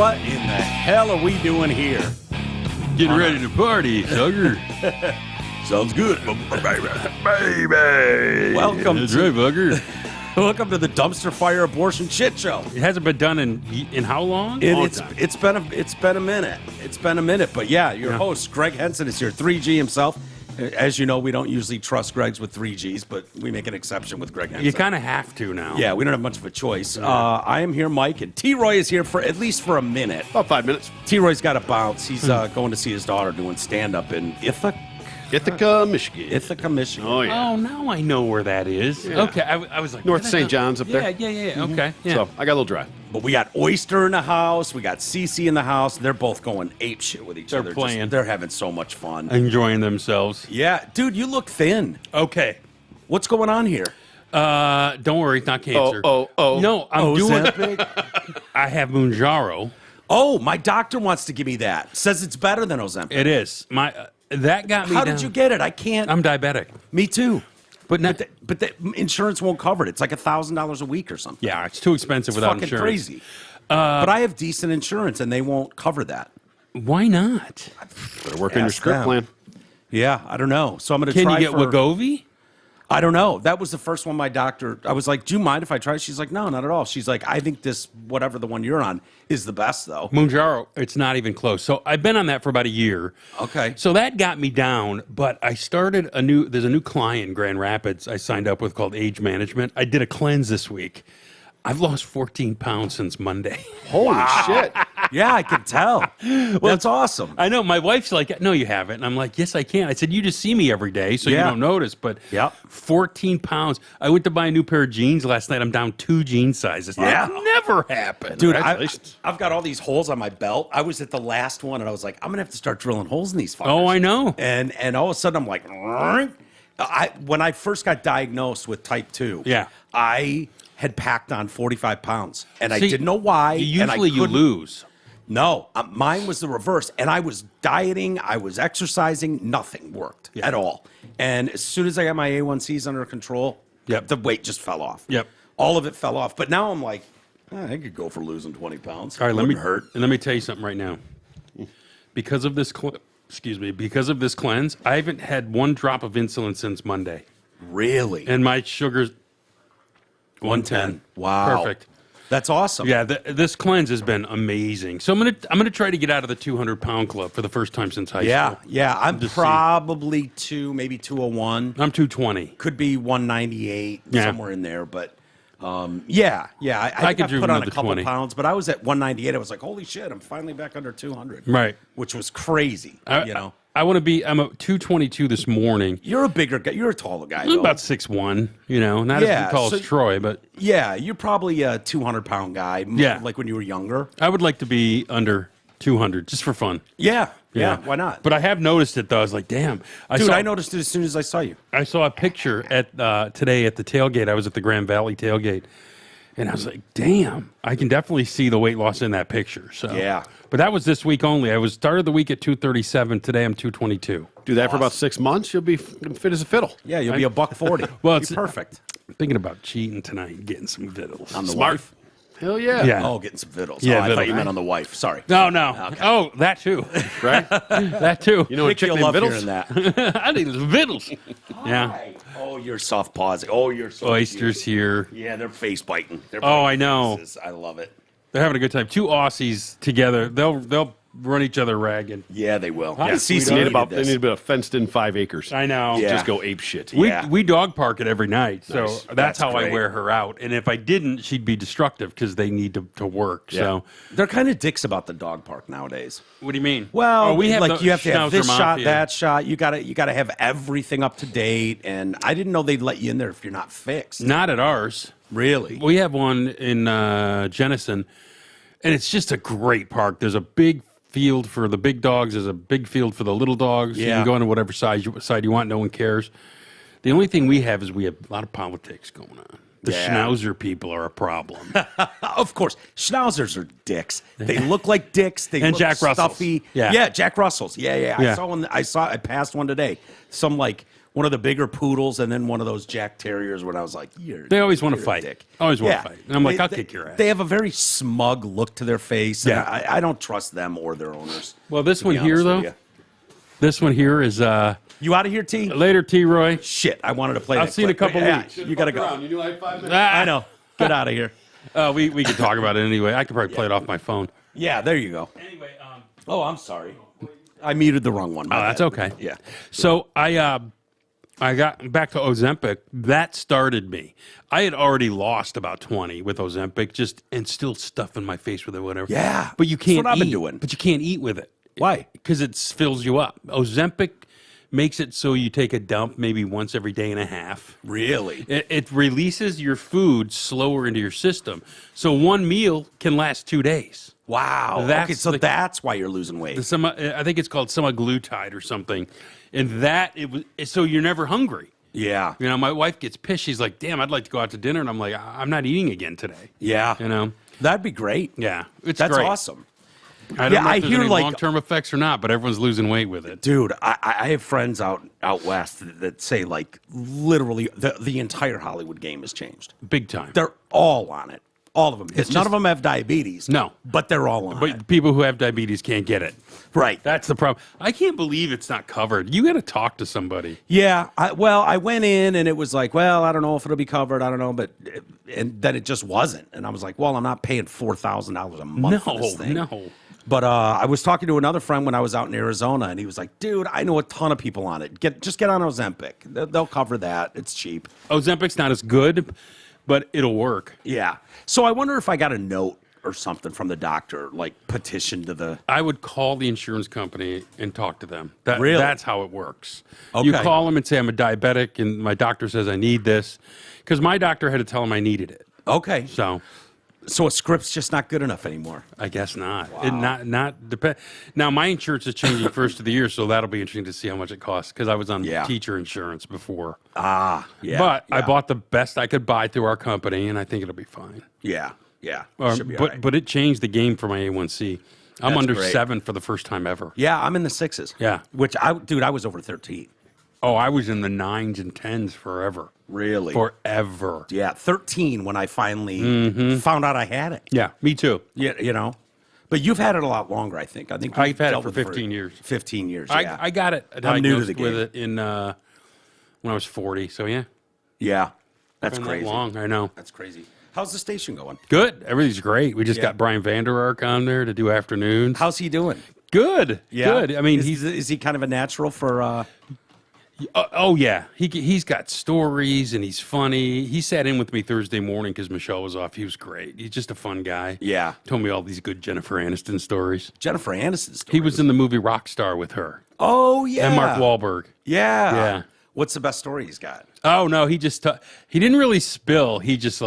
What in the hell are we doing here? Getting ready to party, sucker. Sounds good, baby. Welcome That's right, bugger. Welcome to the Dumpster Fire Abortion Shit Show. It hasn't been done in how long? It's been a minute. It's been a minute, but yeah, your host Greg Henson is here, 3G himself. As you know, we don't usually trust Gregs with 3Gs, but we make an exception with Greg Henson. You kind of have to now. Yeah, we don't have much of a choice. I am here, Mike, and T-Roy is here for at least for a minute. About 5 minutes. T-Roy's got to bounce. He's going to see his daughter doing stand-up in Ithaca, Michigan. Ithaca, Michigan. Oh, yeah. Oh, now I know where that is. Yeah. Okay, I was like... North St. John's up there. Yeah. Okay. Yeah. So I got a little drive. But we got Oyster in the house. We got Cece in the house. They're both going ape shit with each They're other. playing. They're having so much fun. Enjoying themselves. Yeah. Dude, you look thin. Okay. What's going on here? Don't worry, it's not cancer. Oh. No, I'm doing... Ozempic? I have Mounjaro. Oh, my doctor wants to give me that. Says it's better than Ozempic. It is. That got me How down. did you get it? I can't. I'm diabetic. Me too. But the insurance won't cover it. It's like $1,000 a week or something. yeah, it's too expensive It's without fucking insurance. crazy. But I have decent insurance, and they won't cover that. Why not? Better work on your Ask script them. plan. Yeah, I don't know. So I'm going to Can try you get for... Wegovy? I don't know. That was the first one my doctor... I was like, do you mind if I try? She's like, no, not at all. She's like, I think this, whatever the one you're on, is the best, though. Mounjaro, it's not even close. So I've been on that for about a year. Okay. So that got me down, but I started there's a new client in Grand Rapids I signed up with called Age Management. I did a cleanse this week. I've lost 14 pounds since Monday. Holy shit. Yeah, I can tell. That's awesome. I know. My wife's like, no, you haven't. And I'm like, yes, I can. I said, you just see me every day, so you Yeah. don't notice. But Yep. 14 pounds. I went to buy a new pair of jeans last night. I'm down 2 jean sizes. Yeah. That never happened. Dude, Congratulations. I've got all these holes on my belt. I was at the last one, and I was like, I'm going to have to start drilling holes in these fuckers. Oh, I know. And all of a sudden, I'm like, when I first got diagnosed with type 2, Yeah. I had packed on 45 pounds, and I See, didn't know why. and I Usually you couldn't- lose. No, mine was the reverse, and I was dieting, I was exercising, nothing worked at all. And as soon as I got my A1Cs under control, Yep. the weight just fell off. Yep. All of it fell off. But now I'm like, I could go for losing 20 pounds. All right, let me hurt. And let me tell you something right now. Because of this because of this cleanse, I haven't had one drop of insulin since Monday. Really? And my sugar's 110. Wow. Perfect. That's awesome. Yeah, this cleanse has been amazing. So I'm gonna try to get out of the 200-pound club for the first time since high school. Yeah. I'm Just probably maybe 201. I'm 220. Could be 198, Yeah. somewhere in there. But I think could I do put on a another couple 20. pounds, but I was at 198. I was like, holy shit, I'm finally back under 200. Right. Which was crazy, I'm a 222 this morning. You're a bigger guy. You're a taller guy, I'm though. about 6'1", not Yeah, as tall so- as Troy, but Yeah, you're probably a 200-pound guy, Yeah. like when you were younger. I would like to be under 200 just for fun. Yeah, why not? But I have noticed it, though. I was like, damn. I noticed it as soon as I saw you. I saw a picture today at the tailgate. I was at the Grand Valley tailgate, and I was like, damn, I can definitely see the weight loss in that picture. So Yeah. But that was this week only. I started the week at 237. Today I'm 222. Do that for about 6 months, you'll be fit as a fiddle. Yeah, you'll be a $140. Well, Be it's perfect. I'm thinking about cheating tonight and getting some vittles. On the Smart. wife? Hell yeah. Yeah. Oh, getting some vittles. Yeah, I thought vittles. you meant on the wife. Sorry. No. Okay. Oh, that too. Right? That too. You know what Nick, chick you'll named love Vittles? hearing that. I need some vittles. Yeah. Oh, you're soft pausing. Oh, you're so Oysters here. cute. Yeah, they're face biting. Oh, I know. Faces. I love it. They're having a good time. 2 Aussies together. They'll run each other ragged. Yeah, they will. Hi, Yeah, sweetheart. CC They needed need this. about a fenced-in 5 acres. I know. Yeah. Just go ape shit. Yeah. We dog park it every night, so Nice. that's That's how I great. wear her out. And if I didn't, she'd be destructive because they need to work. Yeah. So, They're kind of dicks about the dog park nowadays. what do you mean? Well, we have like the you have to have this Schnauzer shot, Mafia. that shot. You gotta have everything up to date. And I didn't know they'd let you in there if you're not fixed. Not at ours. Really? We have one in Jenison, and it's just a great park. There's a big field for the big dogs. There's a big field for the little dogs. You Yeah. can go into whatever side you want. No one cares. The only thing we have is we have a lot of politics going on. The Yeah. Schnauzer people are a problem. Of course, Schnauzers are dicks. They look like dicks. They And look Jack Russells. stuffy. Yeah. Jack Russells. Yeah. Yeah. I passed one today. Some like one of the bigger poodles, and then one of those Jack Terriers. When I was like, They always want to you're a fight. dick. Always want Yeah. to fight. And I'm like, I'll They- kick your ass. They have a very smug look to their face. Yeah. And I don't trust them or their owners. Well, this to be one here, honest with though, you. this one here is You out of here, T? later, T-Roy. Shit, I wanted to play I'll that see you in a clip. couple Yeah, weeks. You got to go. You knew I had 5 minutes. I know. Get out of here. We can talk about it anyway. I could probably play it off my phone. Yeah, there you go. Anyway, Oh, I'm sorry. I muted the wrong one. My that's bad. okay. Yeah. So I got back to Ozempic. That started me. I had already lost about 20 with Ozempic, and still stuffing my face with it, whatever. Yeah, but you that's can't what I've been eat. doing. But you can't eat with it. Why? Because it fills you up. Ozempic makes it so you take a dump maybe once every day and a half. Really? It releases your food slower into your system, so one meal can last 2 days. Wow. That's Okay, so the- that's why you're losing weight. I think it's called semaglutide or something, and so you're never hungry. Yeah. You know, my wife gets pissed. She's like, "Damn, I'd like to go out to dinner," and I'm like, "I'm not eating again today." Yeah. You know, That'd be great. yeah, it's That's great. awesome. I don't Yeah, know I if there's hear, any like- long-term effects or not, but everyone's losing weight with it. Dude, I have friends out west that say, like, literally the entire Hollywood game has changed. Big time. They're all on it. All of them. None just- of them have diabetes. No. But they're all on it. But people who have diabetes can't get it. Right. That's the problem. I can't believe it's not covered. You got to talk to somebody. Yeah. I went in and it was like, well, I don't know if it'll be covered. I don't know. And then it just wasn't. And I was like, well, I'm not paying $4,000 a month for this thing. No. But I was talking to another friend when I was out in Arizona, and he was like, dude, I know a ton of people on it. Just get on Ozempic. They'll cover that. It's cheap. Ozempic's not as good, but it'll work. Yeah. So I wonder if I got a note or something from the doctor, like petition to the... I would call the insurance company and talk to them. Really? That's how it works. Okay. You call them and say, I'm a diabetic, and my doctor says I need this. Because my doctor had to tell him I needed it. Okay. So a script's just not good enough anymore. I guess not. It not depend. Now my insurance is changing first of the year, so that'll be interesting to see how much it costs. Because I was on Yeah. teacher insurance before. Yeah. But I yeah. bought the best I could buy through our company, and I think it'll be fine. Yeah. Yeah. Should be But all right. but it changed the game for my A1C. I'm That's under great. 7 for the first time ever. Yeah, I'm in the 6s. Yeah. Which, I was over 13. Oh, I was in the 9s and 10s forever. Really? Forever. Yeah, 13 when I finally found out I had it. Yeah, me too. Yeah, you know. But you've had it a lot longer, I think. I've you've had it dealt for with 15 years. 15 years, yeah. I got it. I'm new to the diagnosed with game. it in when I was 40. So yeah, Yeah. That's been that crazy. long. I know. That's crazy. How's the station going? Good. Everything's great. We just Yeah. got Brian Vander Ark on there to do afternoons. How's he doing? Good. Yeah. Good. I mean, is he kind of a natural for oh yeah. He's got stories and he's funny. He sat in with me Thursday morning because Michelle was off. He was great. He's just a fun guy. Yeah. Told me all these good Jennifer Aniston stories. Jennifer Aniston's story? He was in the movie Rockstar with her Oh, yeah. and Mark Wahlberg. Yeah. Yeah. What's the best story he's got? Oh no, he just he didn't really spill. He just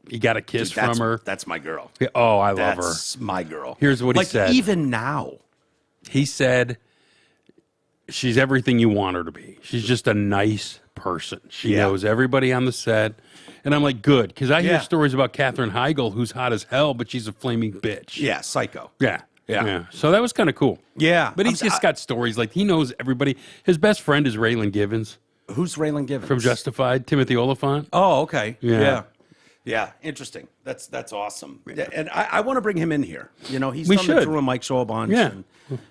he got a kiss Dude, from her. That's my girl. Oh, I love her. That's my girl. Here's what he like, said. Even now. He said she's everything you want her to be. She's just a nice person. She Yeah. knows everybody on the set. And I'm like, good, because I hear Yeah. stories about Katherine Heigl, who's hot as hell, but she's a flaming bitch. Yeah, psycho. Yeah. Yeah. So that was kind of cool. Yeah. But he's just got stories. Like, he knows everybody. His best friend is Raylan Givens Who's Raylan Givens? from Justified, Timothy Oliphant. Oh, okay. Yeah. Yeah. Yeah, interesting. That's awesome. Yeah, and I want to bring him in here. You know, he's We done should. the Drew and Mike show a bunch. Yeah. and,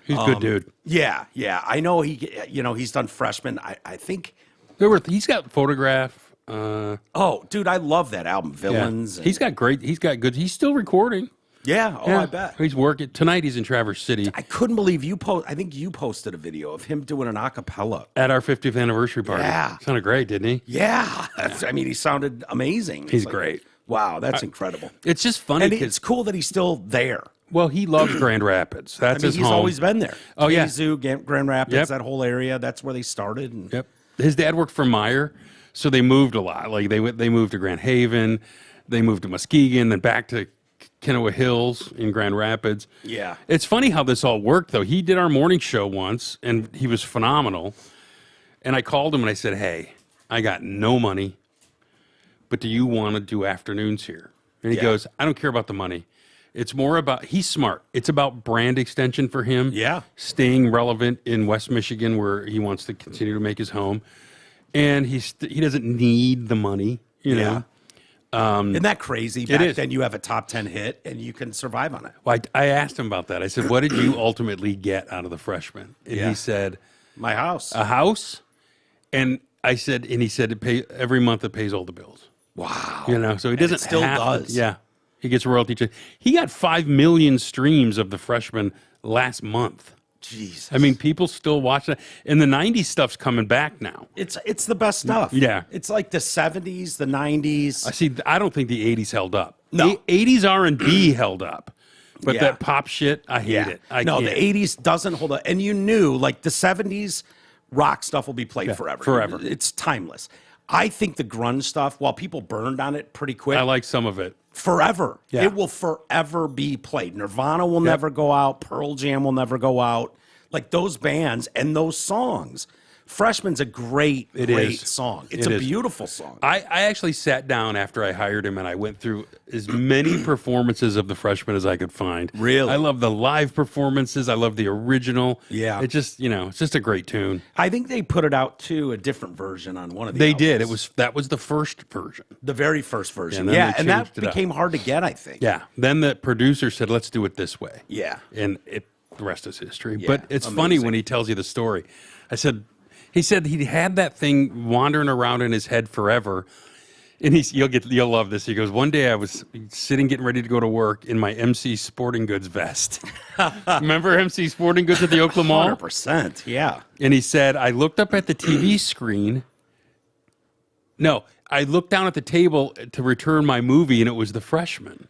He's a good dude. yeah. I know he's done Freshman. I think. He's got Photograph. Oh, dude, I love that album, Yeah. Villains. and- He's got good. He's still recording. yeah. Oh, Yeah. I bet. He's working. Tonight he's in Traverse City I couldn't believe I think you posted a video of him doing an acapella. at our 50th anniversary party. Yeah. Sounded great, didn't he? Yeah. I mean, he sounded amazing. It's He's great. Wow, that's incredible. It's just funny And because, it's cool that he's still there. well, he loves Grand Rapids. That's I mean, his he's home. always been there. Oh, yeah. Zoo, Grand Rapids, Yep. that whole area. That's where they started. And Yep. His dad worked for Meyer, so they moved a lot. Like they moved to Grand Haven, they moved to Muskegon, then back to Kenowa Hills in Grand Rapids. Yeah. It's funny how this all worked, though. He did our morning show once, and he was phenomenal. And I called him and I said, hey, I got no money, but do you want to do afternoons here? And he Yeah. goes, I don't care about the money. It's more about, he's smart. It's about brand extension for him. Yeah. Staying relevant in West Michigan where he wants to continue to make his home. and he doesn't need the money, you know. Isn't that crazy? Back is. then you have a top 10 hit and you can survive on it. Well, I asked him about that. I said, what did you ultimately get out of the Freshman? And he said, My house. a house. And he said, every month it pays all the bills. Wow. You know, so he doesn't still have does. Yeah. He gets royalty check. He got 5 million streams of the Freshman last month. Jesus. I mean, people still watch that. And the 90s stuff's coming back now. It's the best stuff. Yeah. It's like the 70s, the 90s. I see. I don't think the 80s held up. No. 80s R&B held up. But Yeah. that pop shit, I hate it. I No, can't. the 80s doesn't hold up. And you knew, like, the 70s rock stuff will be played forever. forever. It's timeless. I think the grunge stuff, while people burned on it pretty quick, I like some of it. forever. Yeah. It will forever be played. Nirvana will never go out. Pearl Jam will never go out. Like those bands and those songs. Freshman's a great song. It's a beautiful song. I actually sat down after I hired him and I went through as many performances of the Freshman as I could find. Really? I love the live performances. I love the original. Yeah. It just, it's just a great tune. I think they put it out too, a different version on one of the They albums. did. That was the first version. The very first version. And then Yeah, they and that changed it up. became hard to get, I think. Yeah. Then the producer said, let's do it this way. Yeah. And the rest is history. Yeah, But it's funny when he tells you the story. He said he had that thing wandering around in his head forever. And you'll love this. He goes, one day I was sitting getting ready to go to work in my MC Sporting Goods vest. Remember MC Sporting Goods at the Oakland Mall? 100%. Yeah. And he said, I looked up at the TV screen. No, I looked down at the table to return my movie, and it was The Freshman.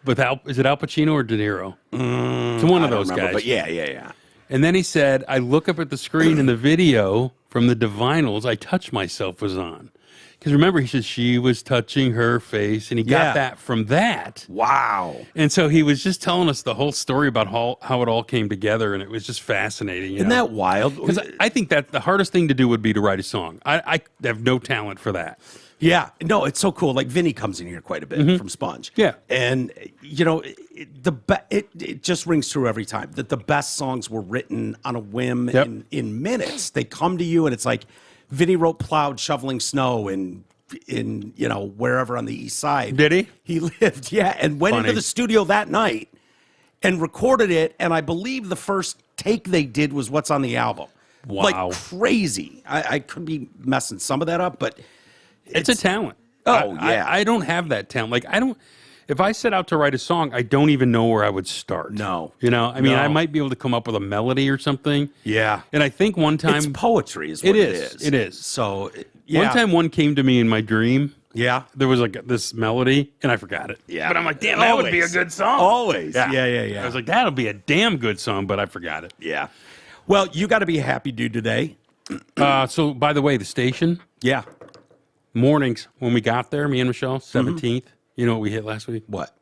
Is it Al Pacino or De Niro? It's one of those guys. But yeah. And then he said, I look up at the screen and the video from the Divinals I Touch Myself was on. Because remember, he said she was touching her face, and he got that from that. Wow. And so he was just telling us the whole story about how it all came together, and it was just fascinating. Isn't that wild? Because I think that the hardest thing to do would be to write a song. I have no talent for that. Yeah, no, it's so cool. Like Vinny comes in here quite a bit from Sponge. Yeah. And it just rings true every time that the best songs were written on a whim in minutes. They come to you and it's like Vinny wrote Plowed Shoveling Snow in wherever on the east side. Did he? He lived, yeah, and went into the studio that night and recorded it, and I believe the first take they did was what's on the album. Wow. Like crazy. I could be messing some of that up, but It's a talent. Oh, yeah. I don't have that talent. Like, if I set out to write a song, I don't even know where I would start. No. I mean, I might be able to come up with a melody or something. Yeah. And I think one time. It's poetry is what it is. It is. So, yeah. One time one came to me in my dream. Yeah. There was like this melody, and I forgot it. Yeah. But I'm like, damn, that would be a good song. Always. Yeah. I was like, that'll be a damn good song, but I forgot it. Yeah. Well, you got to be a happy dude today. So, by the way, the station, Yeah. mornings, when we got there, me and Michelle, 17th, you know what we hit last week? What?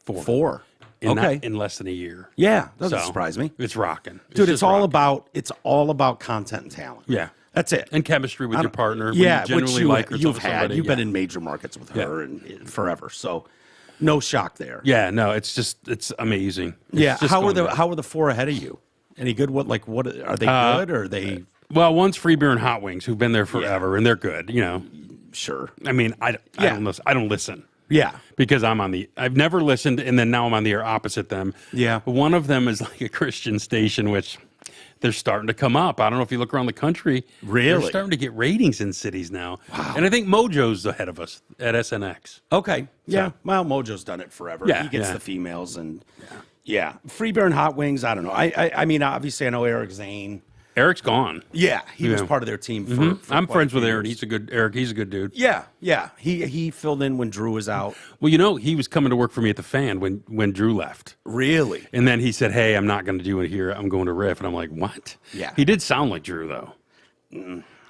4. 4. Okay. In less than a year. Yeah. Doesn't So, surprise me. It's rocking. Dude, just rocking. it's all about content and talent. Yeah. That's it. And chemistry with your partner. Yeah, when you which genuinely like or you've something had. somebody, You've been in major markets with her and forever. So no shock there. Yeah, no, it's amazing. It's Yeah. just How going are back. the 4 ahead of you? Any good? What are they good or are they Well, one's Free Beer and Hot Wings, who've been there forever, and they're good. sure? I mean, I don't listen. Yeah. Because I've never listened, and then now I'm on the air opposite them. Yeah. One of them is like a Christian station, which they're starting to come up. I don't know if you look around the country. Really? They're starting to get ratings in cities now. Wow. And I think Mojo's ahead of us at SNX. Okay. Yeah. Well, Mojo's done it forever. Yeah, He gets yeah. the females and yeah. Free Beer and Hot Wings, I don't know. I mean, obviously I know Eric Zane. Eric's gone. Yeah, he was part of their team for I'm quite friends a with few Eric. years. He's a good dude. Yeah. He filled in when Drew was out. Well, he was coming to work for me at the Fan when Drew left. Really? And then he said, "Hey, I'm not going to do it here. I'm going to Riff." And I'm like, "What?" Yeah. He did sound like Drew though.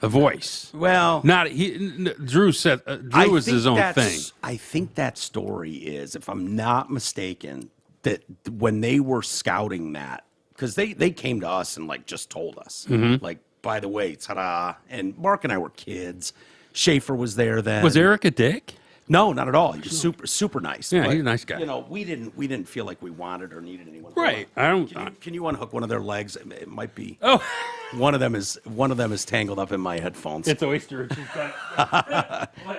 The voice. Well, Drew said Drew was his own thing. I think that story is, if I'm not mistaken, that when they were scouting that, because they came to us and like just told us, like, by the way, ta-da. And Mark and I were kids. Schaefer was there then. Was Eric a dick? No, not at all. He was super nice. Yeah, but, he's a nice guy. You know, we didn't feel like we wanted or needed anyone. Right. Can you unhook one of their legs? It might be. Oh, One of them is tangled up in my headphones. it's Oyster.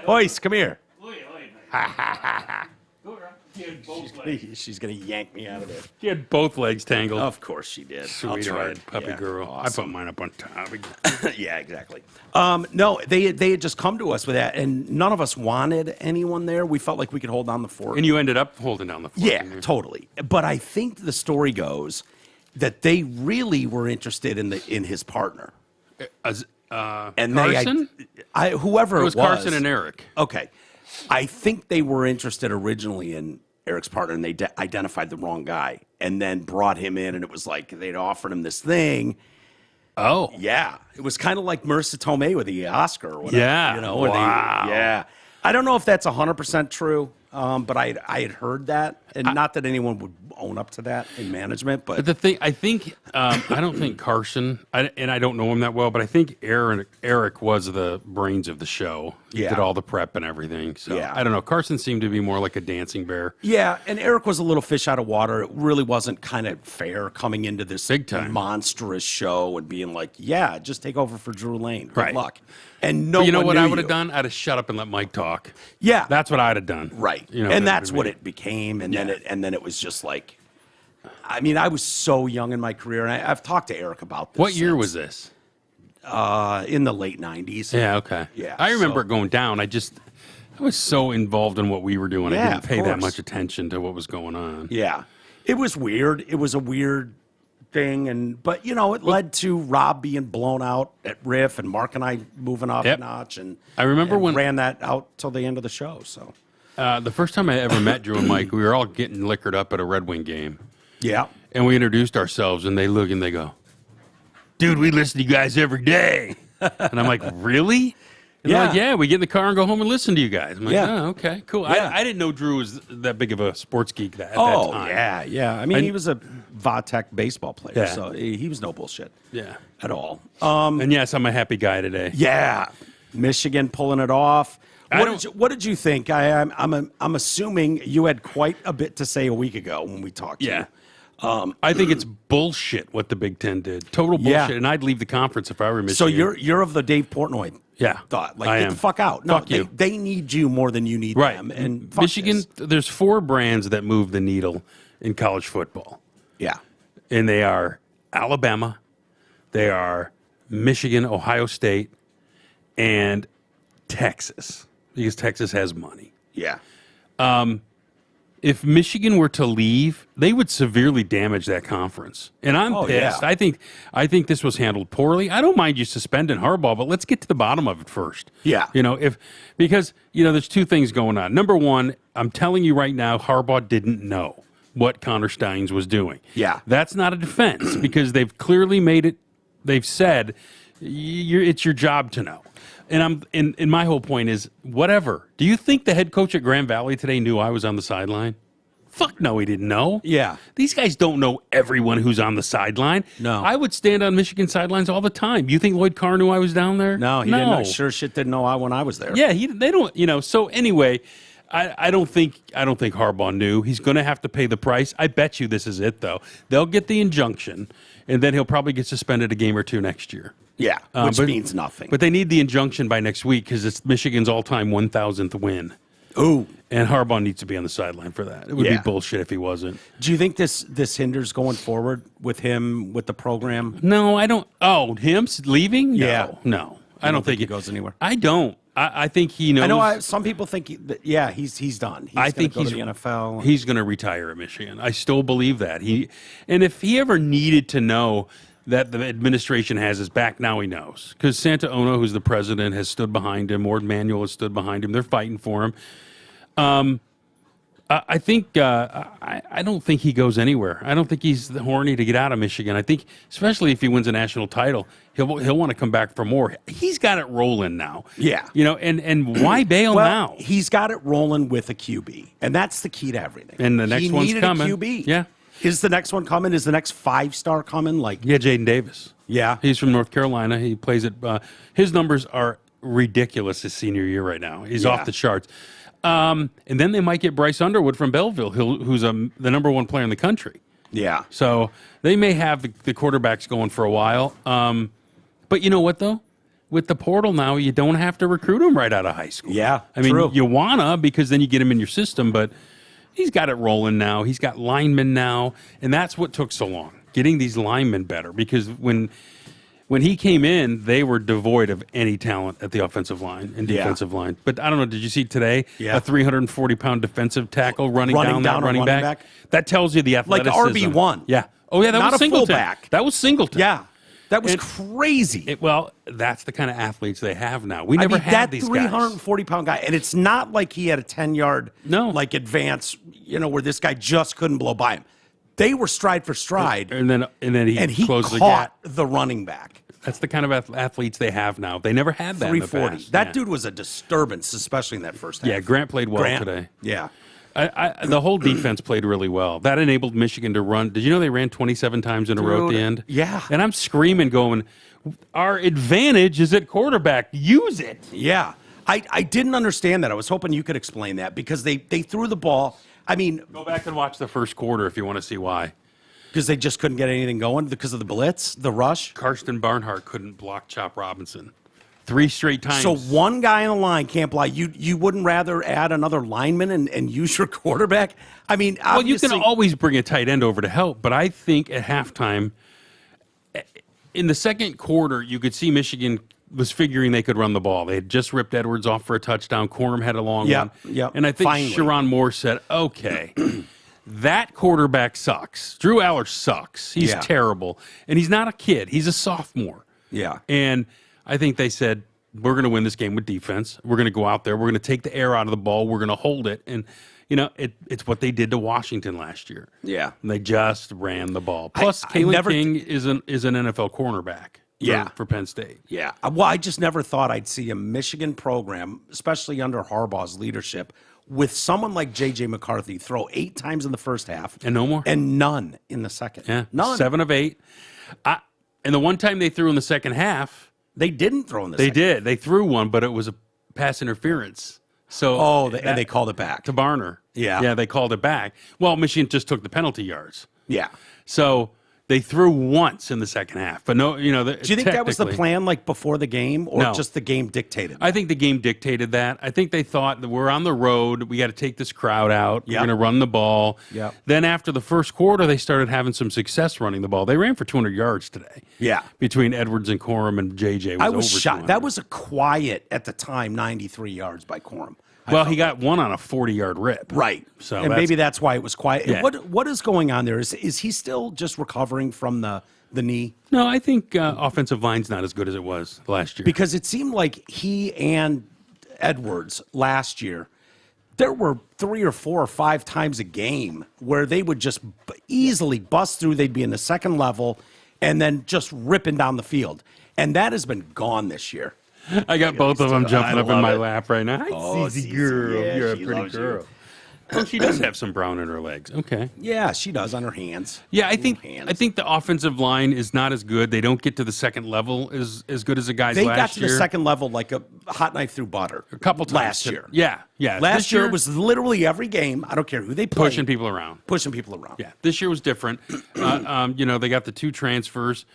Oyster, come here. She's gonna yank me out of there. She had both legs tangled. Of course she did. I'll try Sweetheart, it. puppy Yeah, girl. awesome. I put mine up on top. Yeah, exactly. No, they had just come to us with that, and none of us wanted anyone there. We felt like we could hold down the fort. And you ended up holding down the fort. Yeah, didn't you? totally. But I think the story goes that they really were interested in his partner, And Carson? Whoever It was Carson and Eric. Okay, I think they were interested originally in Eric's partner, and they identified the wrong guy, and then brought him in, and it was like they'd offered him this thing. Oh. Yeah, it was kind of like Marissa Tomei with the Oscar or whatever. Yeah. You know, Wow. yeah. I don't know if that's 100% true, but I had heard that, and not that anyone would own up to that in management, but The thing, I think, I don't think Carson, and I don't know him that well, but I think Eric was the brains of the show. He Yeah. did all the prep and everything. So Yeah. I don't know. Carson seemed to be more like a dancing bear. yeah, and Eric was a little fish out of water. It really wasn't kind of fair coming into this Big time. monstrous show and being like, yeah, just take over for Drew Lane. Good Right. luck. And no But you know one what knew I would have you. done? I'd have shut up and let Mike talk. Yeah. That's what I'd have done. Right. You know, and that that's would what be- it became. And Yeah. then it was just like, I mean, I was so young in my career, and I've talked to Eric about this. What year since, was this? in the late 90s. Yeah, okay. Yeah, I remember so- it going down. I was so involved in what we were doing. I Yeah, didn't of pay that course. much attention to what was going on. Yeah. It was weird. It was a weird thing, but you know, it led to Rob being blown out at Riff and Mark and I moving up Yep. a notch, and I remember and when- ran that out till the end of the show. So The first time I ever met Drew and Mike, we were all getting liquored up at a Red Wing game. yeah, And we introduced ourselves, and they look and they go, "Dude, we listen to you guys every day." And I'm like, "Really?" And they're like, Yeah. "Yeah, we get in the car and go home and listen to you guys." I'm like, Yeah. "Oh, okay, cool." Yeah. I didn't know Drew was that big of a sports geek at that oh time. yeah. I mean, he was a Vatech baseball player, Yeah. so he was no bullshit Yeah. at all. And yes, I'm a happy guy today. Yeah, Michigan pulling it off. I What did you think? I'm assuming you had quite a bit to say a week ago when we talked. Yeah. To you. I think it's bullshit what the Big Ten did. Total bullshit. Yeah. And I'd leave the conference if I were Michigan. So you're of the Dave Portnoy Yeah, thought, like I get am. the fuck out. No, Fuck you. They need you more than you need right. them. And fuck Michigan, this. there's 4 brands that move the needle in college football. Yeah, And they are Alabama, they are Michigan, Ohio State, and Texas, because Texas has money. yeah, If Michigan were to leave, they would severely damage that conference. And I'm Oh, pissed. yeah. I think this was handled poorly. I don't mind you suspending Harbaugh, but let's get to the bottom of it first. Yeah. You know, because there's 2 things going on. Number one, I'm telling you right now, Harbaugh didn't know what Connor Steins was doing. Yeah. That's not a defense because they've clearly made it. They've said it's your job to know. And my whole point is, whatever. Do you think the head coach at Grand Valley today knew I was on the sideline? Fuck no, he didn't know. Yeah. These guys don't know everyone who's on the sideline. No. I would stand on Michigan sidelines all the time. You think Lloyd Carr knew I was down there? no, he didn't know. Sure shit didn't know when I was there. Yeah, they don't, so anyway, I don't think Harbaugh knew. He's going to have to pay the price. I bet you this is it, though. They'll get the injunction, and then he'll probably get suspended a game or 2 next year. Yeah, which but- means nothing. But they need the injunction by next week because it's Michigan's all-time 1,000th win. Ooh, And Harbaugh needs to be on the sideline for that. It would be Yeah. bullshit if he wasn't. do you think this hinders going forward with him with the program? No, I don't. Oh, him leaving? No, Yeah. no. I don't think he goes anywhere. I don't. I think he knows. I know some people think he's done. He's I gonna think go he's to the NFL. He's going to retire at Michigan. I still believe that. And if he ever needed to know that the administration has his back, now he knows. Because Santa Ono, who's the president, has stood behind him. Ward Manuel has stood behind him. They're fighting for him. I think I don't think he goes anywhere. I don't think he's horny to get out of Michigan. I think, especially if he wins a national title, he'll want to come back for more. He's got it rolling now. Yeah. And why bail now? He's got it rolling with a QB, and that's the key to everything. And the next he one's needed coming. A QB. Yeah. Is the next one coming? Is the next 5-star coming? Like, Yeah, Jaden Davis. yeah, He's from North Carolina. He plays it. His numbers are ridiculous his senior year right now. He's Yeah. off the charts. And then they might get Bryce Underwood from Belleville, who's the number one player in the country. Yeah. So they may have the quarterbacks going for a while. But you know what, though? With the portal now, you don't have to recruit them right out of high school. Yeah, I mean, true. you wanna because then you get him in your system, but he's got it rolling now. He's got linemen now, and that's what took so long, getting these linemen better. Because when he came in, they were devoid of any talent at the offensive line and defensive line. But I don't know, did you see today a 340-pound defensive tackle running down that running back? That tells you the athleticism. Like RB1. Yeah. Oh, yeah, that Not was a Singleton. fullback. That was Singleton. Yeah. That was crazy. Well, that's the kind of athletes they have now. We never had these guys. That 340-pound guy, and it's not like he had a 10-yard like advance, where this guy just couldn't blow by him. They were stride for stride, and then he closed the caught gap. the running back. That's the kind of athletes they have now. They never had that. 340. In the past. That dude was a disturbance, especially in that first half. Yeah, Grant played well today. Yeah. The whole defense played really well. That enabled Michigan to run. Did you know they ran 27 times in a row at the end? Yeah. And I'm screaming, going, our advantage is at quarterback. Use it. Yeah. I didn't understand that. I was hoping you could explain that because they threw the ball. I mean, go back and watch the first quarter if you want to see why. Because they just couldn't get anything going because of the blitz, the rush. Karsten Barnhart couldn't block Chop Robinson 3 straight times. So one guy on the line can't block. You wouldn't rather add another lineman and use your quarterback? I mean, well, you can always bring a tight end over to help, but I think at halftime, in the second quarter, you could see Michigan was figuring they could run the ball. They had just ripped Edwards off for a touchdown. Corum had a long one. Yeah. And I think Finally. Sharon Moore said, okay, that quarterback sucks. Drew Aller sucks. He's terrible. And he's not a kid. He's a sophomore. Yeah. And I think they said, we're going to win this game with defense. We're going to go out there. We're going to take the air out of the ball. We're going to hold it. And, it's what they did to Washington last year. Yeah. And they just ran the ball. Plus, Kalen King is an NFL cornerback for Penn State. Yeah. Well, I just never thought I'd see a Michigan program, especially under Harbaugh's leadership, with someone like J.J. McCarthy throw 8 times in the first half. And no more. And none in the second. Yeah. None. 7 of 8. And the one time they threw in the second half. They didn't throw in the second half. They did. They threw one, but it was a pass interference. So and they called it back. To Barner. Yeah. Yeah, they called it back. Well, Michigan just took the penalty yards. Yeah. So they threw once in the second half. But no, do you think that was the plan, like before the game, or just the game dictated? I think the game dictated that. I think they thought that we're on the road. We got to take this crowd out. We're going to run the ball. Yep. Then after the first quarter, they started having some success running the ball. They ran for 200 yards today. Yeah. Between Edwards and Corum and JJ. I was shocked. That was a quiet, at the time, 93 yards by Corum. Well, he got one on a 40-yard rip. Right. So maybe that's why it was quiet. Yeah. What is going on there? Is he still just recovering from the knee? No, I think offensive line's not as good as it was last year. Because it seemed like he and Edwards last year, there were 3 or 4 or 5 times a game where they would just easily bust through. They'd be in the second level and then just ripping down the field. And that has been gone this year. I got both of them jumping up in my lap right now. Hi, Cece girl. Yeah, You're a she pretty loves girl. Well, she does have some brown in her legs. Okay. Yeah, she does on her hands. Yeah, I think the offensive line is not as good. They don't get to the second level as good as the guys last year. They got to the second level like a hot knife through butter. A couple times. Last year. Yeah. Last year it was literally every game. I don't care who they played. Pushing people around. Yeah. This year was different. They got the 2 transfers.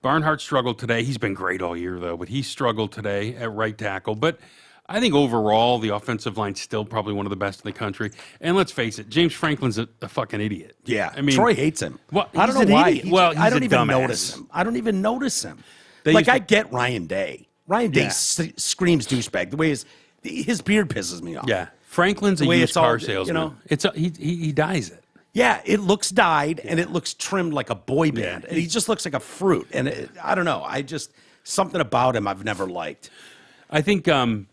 Barnhart struggled today. He's been great all year, though, but he struggled today at right tackle. But I think overall, the offensive line's still probably one of the best in the country. And let's face it, James Franklin's a fucking idiot. Yeah. I mean, Troy hates him. Well, I don't know why. He's I don't a even dumbass. notice him. I don't even notice him. They I get Ryan Day. Ryan Day Yeah. screams douchebag. The way his beard pisses me off. Yeah. Franklin's a way used it's all, car salesman. He dyes it. Yeah, it looks dyed and it looks trimmed like a boy band. And he just looks like a fruit. And I don't know. Something about him I've never liked. I think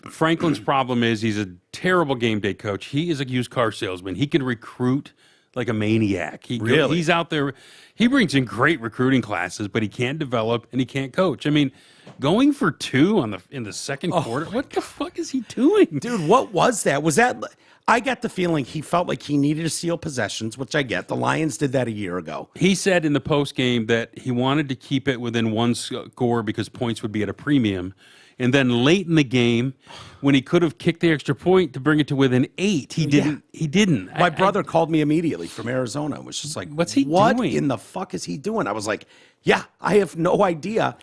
Franklin's problem is he's a terrible game day coach. He is a used car salesman. He can recruit like a maniac. He's out there. He brings in great recruiting classes, but he can't develop and he can't coach. I mean, going for 2 in the second quarter, what the fuck is he doing? Dude, what was that? I got the feeling he felt like he needed to steal possessions, which I get. The Lions did that a year ago. He said in the post game that he wanted to keep it within 1 score because points would be at a premium. And then late in the game, when he could have kicked the extra point to bring it to within 8, he didn't. He didn't. My brother called me immediately from Arizona and was just like, What's he what doing? in the fuck is he doing? I was like, yeah, I have no idea.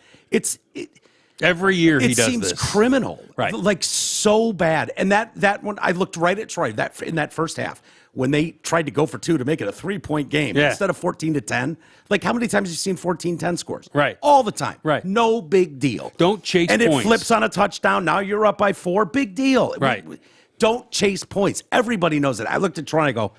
Every year he It does seems this. criminal, Right. Like so bad. And that one, I looked right at Troy in that first half when they tried to go for 2 to make it a 3-point game instead of 14-10. Like, how many times have you seen 14-10 scores? Right. All the time. Right. No big deal. Don't chase and points. it flips on a touchdown. Now you're up by 4. Big deal. Right. Don't chase points. Everybody knows it. I looked at Troy and I go,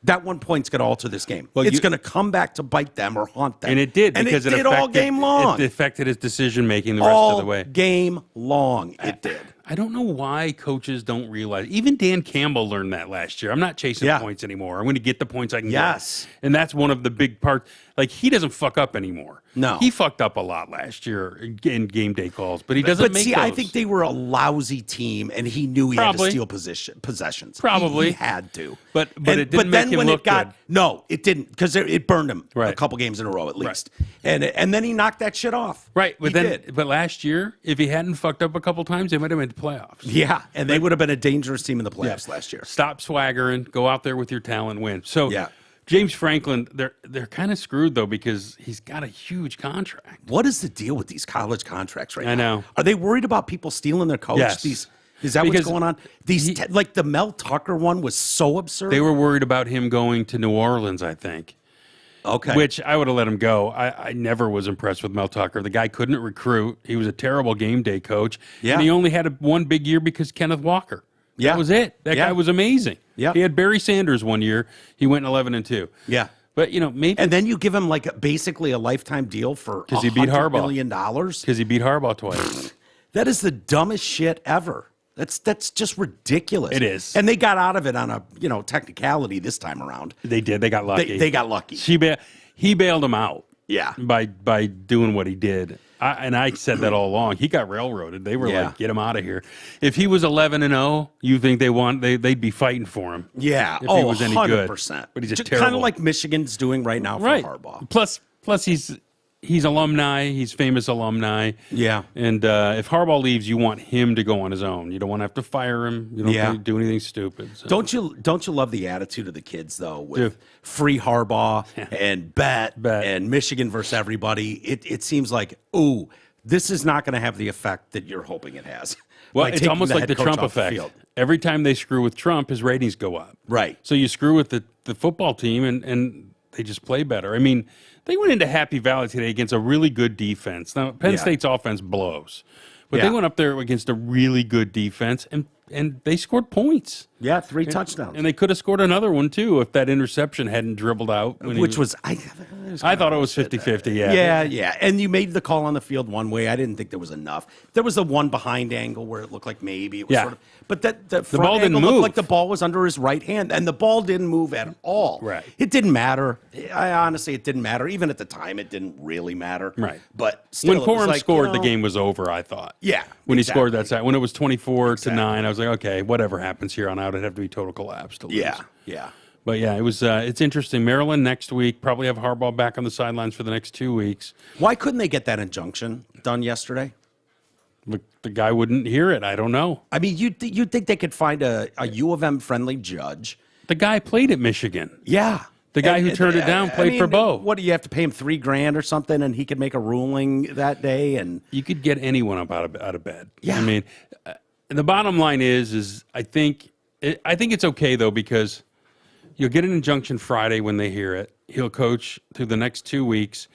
that 1 point's going to alter this game. Well, it's going to come back to bite them or haunt them. And it did, and because it did all game long. It affected his decision making the rest all of the way. game long, it did. I don't know why coaches don't realize. Even Dan Campbell learned that last year. I'm not chasing points anymore. I'm going to get the points I can get. And that's one of the big parts. Like, he doesn't fuck up anymore. No. He fucked up a lot last year in game day calls, but he doesn't make those. I think they were a lousy team, and he knew he had to steal possessions. Probably. He had to. But it didn't make him look good. No, it didn't, because it burned him a Right. couple games in a row at least. And then he knocked that shit off. Right, but He did. but last year, if he hadn't fucked up a couple times, they might have made the playoffs. Yeah, and they would have been a dangerous team in the playoffs last year. Stop swaggering, go out there with your talent, win. So Yeah. James Franklin, they're kind of screwed though, because he's got a huge contract. What is the deal with these college contracts right now? I know. Are they worried about people stealing their coach? Yes. Is that Because what's going on? Like the Mel Tucker one was so absurd. They were worried about him going to New Orleans, I think. okay. Which I would have let him go. I never was impressed with Mel Tucker. The guy couldn't recruit. He was a terrible game day coach. Yeah. And he only had one big year because Kenneth Walker. Yeah. That was it. That guy was amazing. Yeah. He had Barry Sanders one year. He went 11-2. Yeah. But, maybe And then you give him like basically a lifetime deal for because he beat $100 Harbaugh. million. Because he beat Harbaugh twice. That is the dumbest shit ever. That's just ridiculous. It is. And they got out of it on a technicality this time around. They did. They got lucky. They got lucky. He bailed him out. Yeah. By doing what he did. I said that all along. He got railroaded. They were like, get him out of here. If he was 11-0, you think they'd be fighting for him. Yeah. If he was any 100%. good. But he's just kind terrible. of like Michigan's doing right now for Harbaugh. Plus he's alumni. He's famous alumni. Yeah. And if Harbaugh leaves, you want him to go on his own. You don't want to have to fire him. You don't have to do anything stupid. So. Don't you love the attitude of the kids though with free Harbaugh and bet and Michigan versus everybody? It seems like, ooh, this is not going to have the effect that you're hoping it has. Well, Like it's taking almost like head the coach Trump off the effect. field. Every time they screw with Trump, his ratings go up. Right. So you screw with the football team, and they just play better. I mean, they went into Happy Valley today against a really good defense. Now, Penn State's offense blows. But they went up there against a really good defense, and they scored points. Yeah, 3 touchdowns. And they could have scored another one, too, if that interception hadn't dribbled out. Which was I thought it was 50-50, Yeah. And you made the call on the field one way. I didn't think there was enough. There was the one behind angle where it looked like maybe it was sort of. But the front ball didn't angle move. looked like the ball was under his right hand, and the ball didn't move at all. Right. It didn't matter. Honestly, it didn't matter. Even at the time, it didn't really matter. Right. But still, when it was Corum like, scored, the game was over, I thought. Yeah, When he exactly. scored that side. When it was 24-9, I was like, okay, whatever happens here on out, it'd have to be total collapse to lose. Yeah. But yeah, it was. It's interesting. Maryland next week, probably have Harbaugh back on the sidelines for the next 2 weeks. Why couldn't they get that injunction done yesterday? The guy wouldn't hear it. I don't know. I mean, you'd think they could find a U of M friendly judge. The guy played at Michigan. Yeah. The guy who turned it down played for Bo. What do you have to pay him $3,000 or something, and he could make a ruling that day? And You could get anyone up out of bed. Yeah. I mean, the bottom line is I think it's okay though, because you'll get an injunction Friday when they hear it. He'll coach through the next 2 weeks.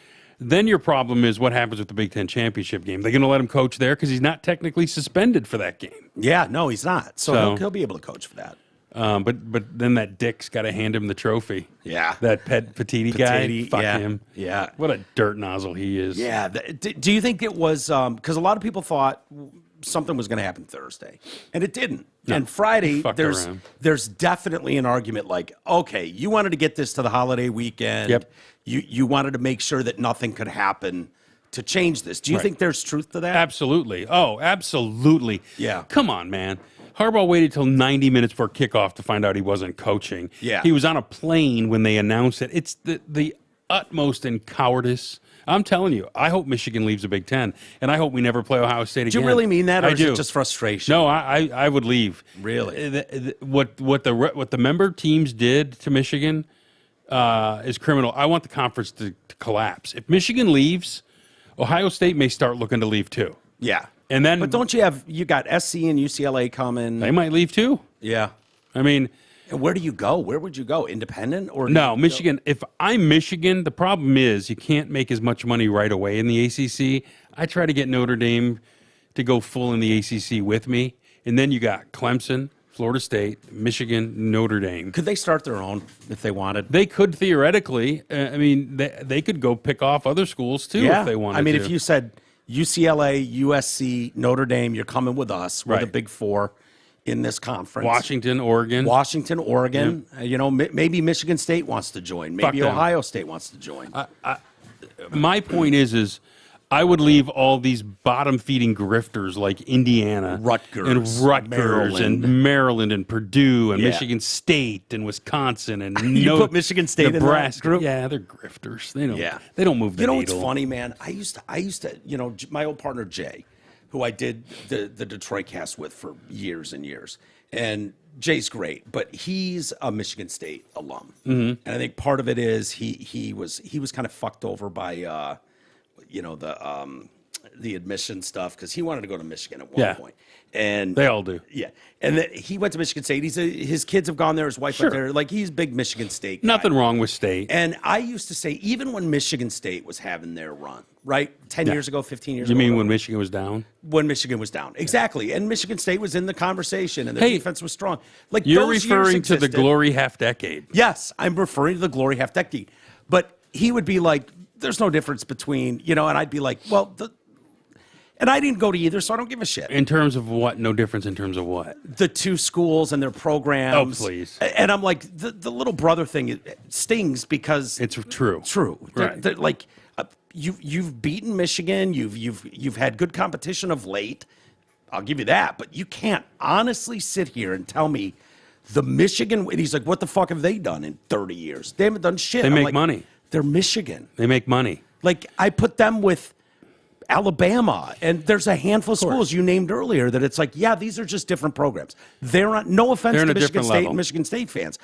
Then your problem is what happens with the Big Ten championship game. They're going to let him coach there because he's not technically suspended for that game. yeah, no, he's not. So he'll be able to coach for that. But then that dick's got to hand him the trophy. Yeah. That Petiti guy. Petiti, Fuck yeah, him. yeah. What a dirt nozzle he is. Yeah. Do you think it was because a lot of people thought something was going to happen Thursday, and it didn't. No, and Friday, fucked around. there's definitely an argument like, okay, you wanted to get this to the holiday weekend. Yep. You wanted to make sure that nothing could happen to change this. Do you think there's truth to that? Absolutely. Oh, absolutely. Yeah. Come on, man. Harbaugh waited till 90 minutes before kickoff to find out he wasn't coaching. Yeah. He was on a plane when they announced it. It's the utmost in cowardice. I'm telling you, I hope Michigan leaves the Big Ten, and I hope we never play Ohio State again. Do you really mean that, or I is do. it just frustration? No, I would leave. Really? What the member teams did to Michigan is criminal. I want the conference to collapse. If Michigan leaves, Ohio State may start looking to leave too. Yeah. And then, But don't you got SC and UCLA coming? they might leave too. Yeah. I mean, And where do you go? Where would you go? Independent or no, Michigan. If I'm Michigan, the problem is you can't make as much money right away in the ACC. I try to get Notre Dame to go full in the ACC with me, and then you got Clemson, Florida State, Michigan, Notre Dame. Could they start their own if they wanted? They could theoretically. I mean, they could go pick off other schools too if they wanted. I mean, to. if you said UCLA, USC, Notre Dame, you're coming with us. We're the Right. Big Four in this conference. Washington, Oregon. Maybe Michigan State wants to join. Fuck Maybe them. Ohio State wants to join. My point is I would leave all these bottom-feeding grifters like Indiana, Rutgers, and Maryland, and Purdue, and Yeah. Michigan State, and Wisconsin, and You put Michigan State in that Nebraska. group? Yeah, they're grifters. They don't. Yeah. They don't move the You know needle. what's funny, man? I used to, my old partner Jay, who I did the Detroit cast with for years and years, and Jay's great, but he's a Michigan State alum, and I think part of it is he was kind of fucked over by, the admission stuff because he wanted to go to Michigan at one point, and They all do. yeah, and he went to Michigan State. His kids have gone there. His wife went there. Like he's a big Michigan State guy. Nothing wrong with State. And I used to say, even when Michigan State was having their run, right? 10 years ago, 15 years You ago. mean whatever, when Michigan was down? when Michigan was down. Exactly. And Michigan State was in the conversation and their Hey, defense was strong. Like You're those years referring to the existed. glory half decade. Yes, I'm referring to the glory half decade. But he would be like, there's no difference between, and I'd be like, well, and I didn't go to either, so I don't give a shit. In terms of what? No difference in terms of what? The two schools and their programs. Oh, please. And I'm like, the little brother thing it stings because It's true. True. Right. They're like you've beaten Michigan. You've had good competition of late. I'll give you that. But you can't honestly sit here and tell me the Michigan. And he's like, what the fuck have they done in 30 years? They haven't done shit. They I'm make like, money. They're Michigan. They make money. Like I put them with Alabama, and there's a handful of schools you named earlier that it's like, yeah, these are just different programs. They're on, no offense They're in to a Michigan different State level. and Michigan State fans.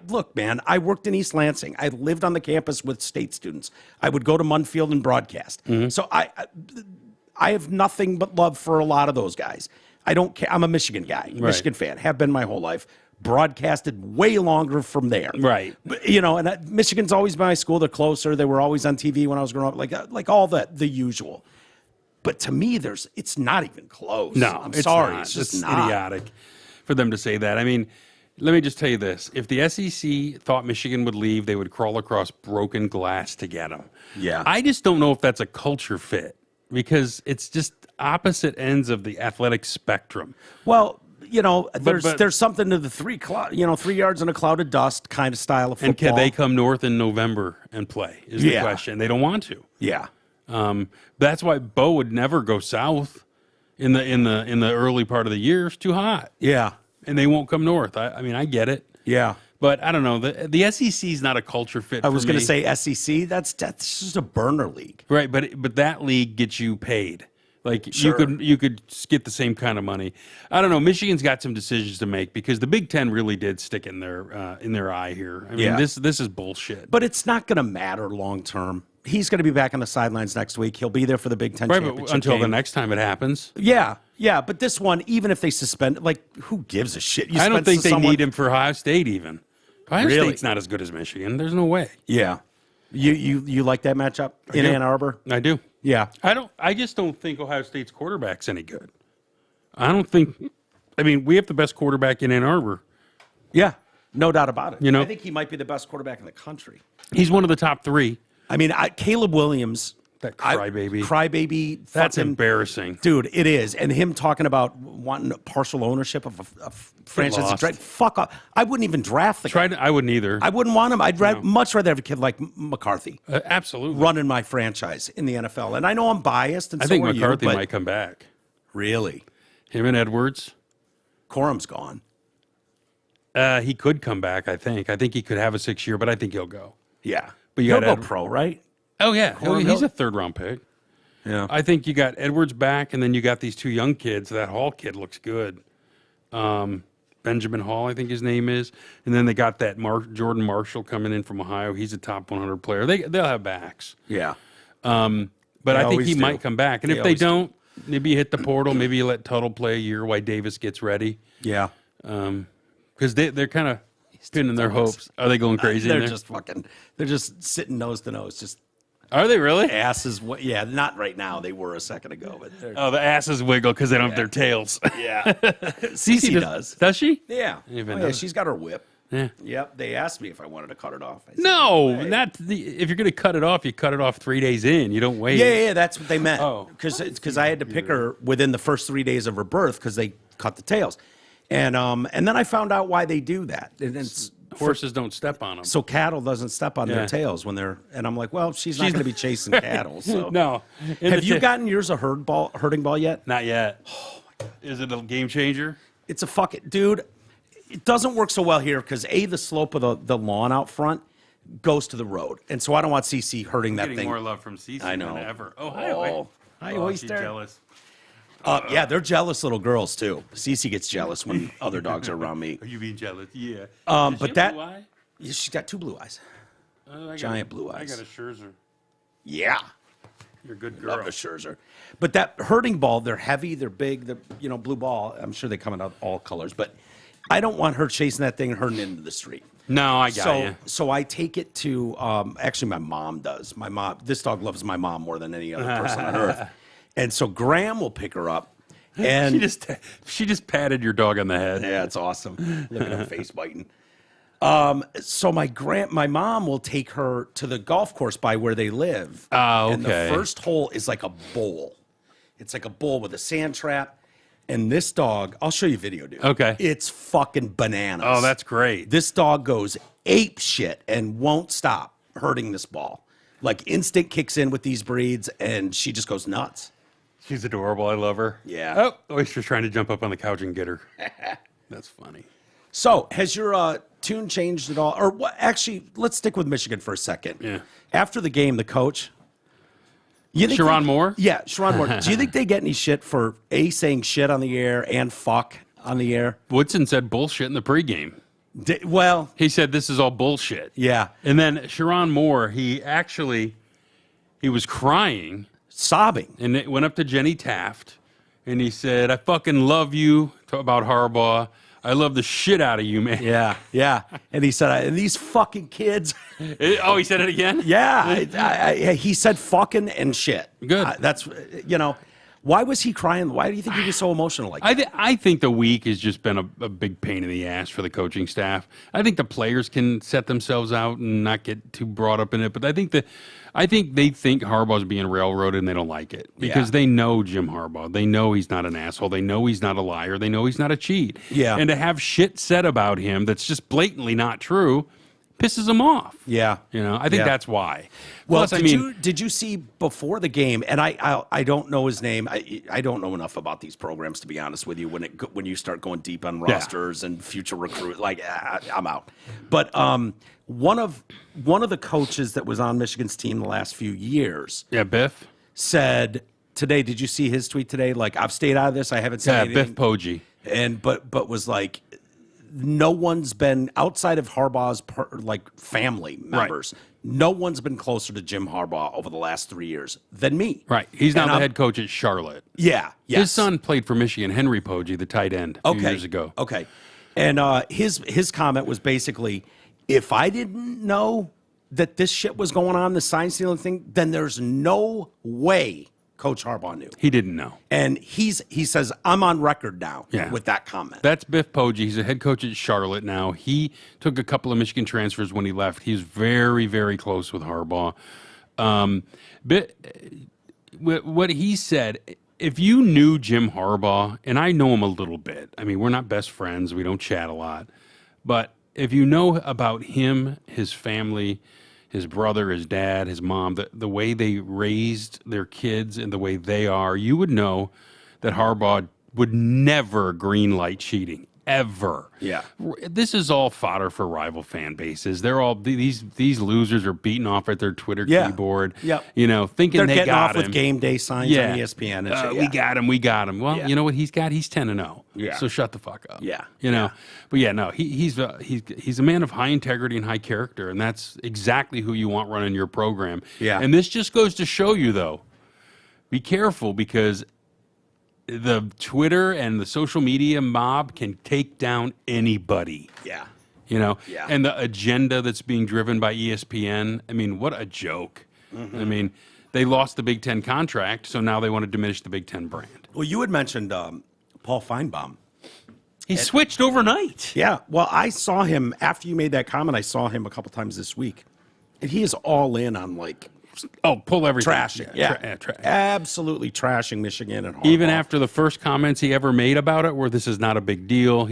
Look, man, I worked in East Lansing. I lived on the campus with state students. I would go to Munfield and broadcast. Mm-hmm. So I have nothing but love for a lot of those guys. I don't care. I'm a Michigan guy, Michigan fan, have been my whole life. Broadcasted way longer from there. Right. But, Michigan's always been my school. They're closer. They were always on TV when I was growing up, like all the usual. But to me, it's not even close. No, I'm it's sorry. not. It's just It's not. idiotic for them to say that. I mean, let me just tell you this. If the SEC thought Michigan would leave, they would crawl across broken glass to get them. Yeah. I just don't know if that's a culture fit because it's just opposite ends of the athletic spectrum. Well, there's but- there's something to the 3 yards in a cloud of dust kind of style of football. And can they come north in November and play is the question. They don't want to. Yeah. That's why Bo would never go south in the early part of the year. It's too hot. Yeah. And they won't come north. I mean, I get it. Yeah. But I don't know. The SEC is not a culture fit. I was going to say SEC. That's just a burner league. Right, but that league gets you paid. Like Sure. you could get the same kind of money. I don't know. Michigan's got some decisions to make because the Big Ten really did stick in their eye here. I mean, Yeah. this is bullshit. But it's not going to matter long term. He's going to be back on the sidelines next week. He'll be there for the Big Ten Right, championship but until the game. next time it happens. Yeah. But this one, even if they suspend, like, who gives a shit? I don't think they someone, need him for Ohio State even. Ohio Really? State's not as good as Michigan. There's no way. Yeah. You like that matchup in do. Ann Arbor? I do. Yeah. I just don't think Ohio State's quarterback's any good. I don't think. I mean, we have the best quarterback in Ann Arbor. Yeah. No doubt about it. I I think he might be the best quarterback in the country. He's one of the top 3. I mean, Caleb Williams. That crybaby. Crybaby. That's fucking- embarrassing. Dude, it is. And him talking about wanting partial ownership of a franchise. lost. Fuck off. I wouldn't even draft the guy. I wouldn't either. I wouldn't want him. I'd much rather have a kid like McCarthy Absolutely. running my franchise in the NFL. And I know I'm biased, and I so think are McCarthy you, but might come back. really, Him and Edwards. Corum's gone. He could come back, I think. I think he could have a 6-year, but I think he'll go. Yeah. But you He'll got go pro, right? Oh yeah, he's Hill? a 3rd-round pick. Yeah. I think you got Edwards back, and then you got these 2 young kids. That Hall kid looks good. Benjamin Hall, I think his name is. And then they got that Jordan Marshall coming in from Ohio. He's a top 100 player. They'll have backs. Yeah. But They I think always he do. might come back. And They if they always do. don't, maybe you hit the portal. Maybe you let Tuttle play a year while Davis gets ready. Yeah. Because they're kind of pinning their hopes. Are they going crazy in They're there? just they're just sitting nose to nose, just Are they really? asses. Yeah, not right now. They were a second ago, but they're, Oh, the asses wiggle because they don't have their tails. yeah. Cece does. Does she? Yeah. Even Oh, know yeah, that. she's got her whip. Yeah. Yep. They asked me if I wanted to cut it off. I said, No, "Hey." if you're going to cut it off, you cut it off 3 days in. You don't wait. Yeah, that's what they meant. Oh. Because I had to pick her within the first 3 days of her birth because they cut the tails, and then I found out why they do that. And it's Horses don't step on them. so cattle doesn't step on Yeah. their tails when they're. And I'm like, well, she's not going to be chasing cattle. So No. Have you gotten yours a herding ball yet? Not yet. Oh, my God. Is it a game changer? It's a fucking dude. It doesn't work so well here because the slope of the lawn out front goes to the road, and so I don't want CC hurting that Getting thing. more love from Cece I know. than ever. Oh, hi, Oh, hi, she's Oyster. jealous. Yeah, they're jealous little girls too. CC gets jealous when other dogs are around me. Are you being jealous? Yeah. But Does she have that- blue eye? Yeah, she's got 2 blue eyes. Oh, I got Giant blue eyes. I got a Scherzer. Yeah, You're a good love girl. a Scherzer. But that herding ball, they're heavy, they're big, they're blue ball. I'm sure they come in all colors, but I don't want her chasing that thing and herding into the street. No, I got you. So I take it to actually my mom does. My mom, this dog loves my mom more than any other person on earth, and so Graham will pick her up, and She just patted your dog on the head. yeah, it's awesome. Look at her face biting. So my mom will take her to the golf course by where they live. Oh, And the okay. first hole is like a bowl. It's like a bowl with a sand trap. And this dog, I'll show you a video, dude. Okay. It's fucking bananas. Oh, that's great. This dog goes ape shit and won't stop hurting this ball. Like instinct kicks in with these breeds, and she just goes nuts. She's adorable. I love her. Yeah. Oh, Oyster's trying to jump up on the couch and get her. That's funny. So, has your tune changed at all? Or what? Actually, let's stick with Michigan for a second. Yeah. After the game, the coach. You think Sharon Moore? Yeah, Sharon Moore. Do you think they get any shit for saying shit on the air and fuck on the air? Woodson said bullshit in the pregame. Well, He said this is all bullshit. yeah, And then Sharon Moore, he was crying, sobbing. and it went up to Jenny Taft, and he said, "I fucking love you," about Harbaugh. "I love the shit out of you, man." Yeah. And he said, and these fucking kids. Oh, he said it again? Yeah, he said fucking and shit. Good. That's, why was he crying? Why do you think he was so emotional like that? I think the week has just been a big pain in the ass for the coaching staff. I think the players can set themselves out and not get too brought up in it, but I think they think Harbaugh's being railroaded and they don't like it because Yeah. they know Jim Harbaugh. They know he's not an asshole. They know he's not a liar. They know he's not a cheat. Yeah. And to have shit said about him that's just blatantly not true pisses him off. Yeah. I think Yeah. that's why. Well, Plus, did you see before the game? And I don't know his name. I don't know enough about these programs to be honest with you. When you start going deep on rosters and future recruit, I'm out. But one of the coaches that was on Michigan's team the last few years Yeah, Biff. said today. Did you see his tweet today? Like, I've stayed out of this. I haven't said Yeah, anything. Biff Poggi. And but was like, no one's been outside of Harbaugh's family members. No one's been closer to Jim Harbaugh over the last 3 years than me. Right. He's now And the I'm- head coach at Charlotte. Yeah. Yes. His son played for Michigan, Henry Poggi, the tight end, a few years ago. Okay. And his comment was basically, if I didn't know that this shit was going on, the sign stealing thing, then there's no way Coach Harbaugh knew. He didn't know. And he says, I'm on record now Yeah. with that comment. That's Biff Poggi. He's a head coach at Charlotte now. He took a couple of Michigan transfers when he left. He's very, very close with Harbaugh. But what he said, if you knew Jim Harbaugh, and I know him a little bit, I mean, we're not best friends. We don't chat a lot. But if you know about him, his family, his brother, his dad, his mom, the way they raised their kids and the way they are, you would know that Harbaugh would never greenlight cheating, ever. Yeah. This is all fodder for rival fan bases. They're all these losers are beating off at their Twitter keyboard. Yep. You know, thinking They're they getting got off him. with game day signs on ESPN. And shit. We got him. We got him. Well, Yeah. you know what he's got? He's 10-0. Yeah. So shut the fuck up. Yeah. You know. But yeah, no, he's a man of high integrity and high character, and that's exactly who you want running your program. Yeah. And this just goes to show you, though, be careful, because the Twitter and the social media mob can take down anybody. Yeah. You know, Yeah. and the agenda that's being driven by ESPN. I mean, what a joke. Mm-hmm. I mean, they lost the Big Ten contract, so now they want to diminish the Big Ten brand. Well, you had mentioned Paul Feinbaum. He switched overnight. Yeah. Well, I saw him after you made that comment. I saw him a couple times this week, and he is all in on like Pull everything. trashing. Yeah, absolutely trashing Michigan and Harbaugh. Even after the first comments he ever made about it, where this is not a big deal.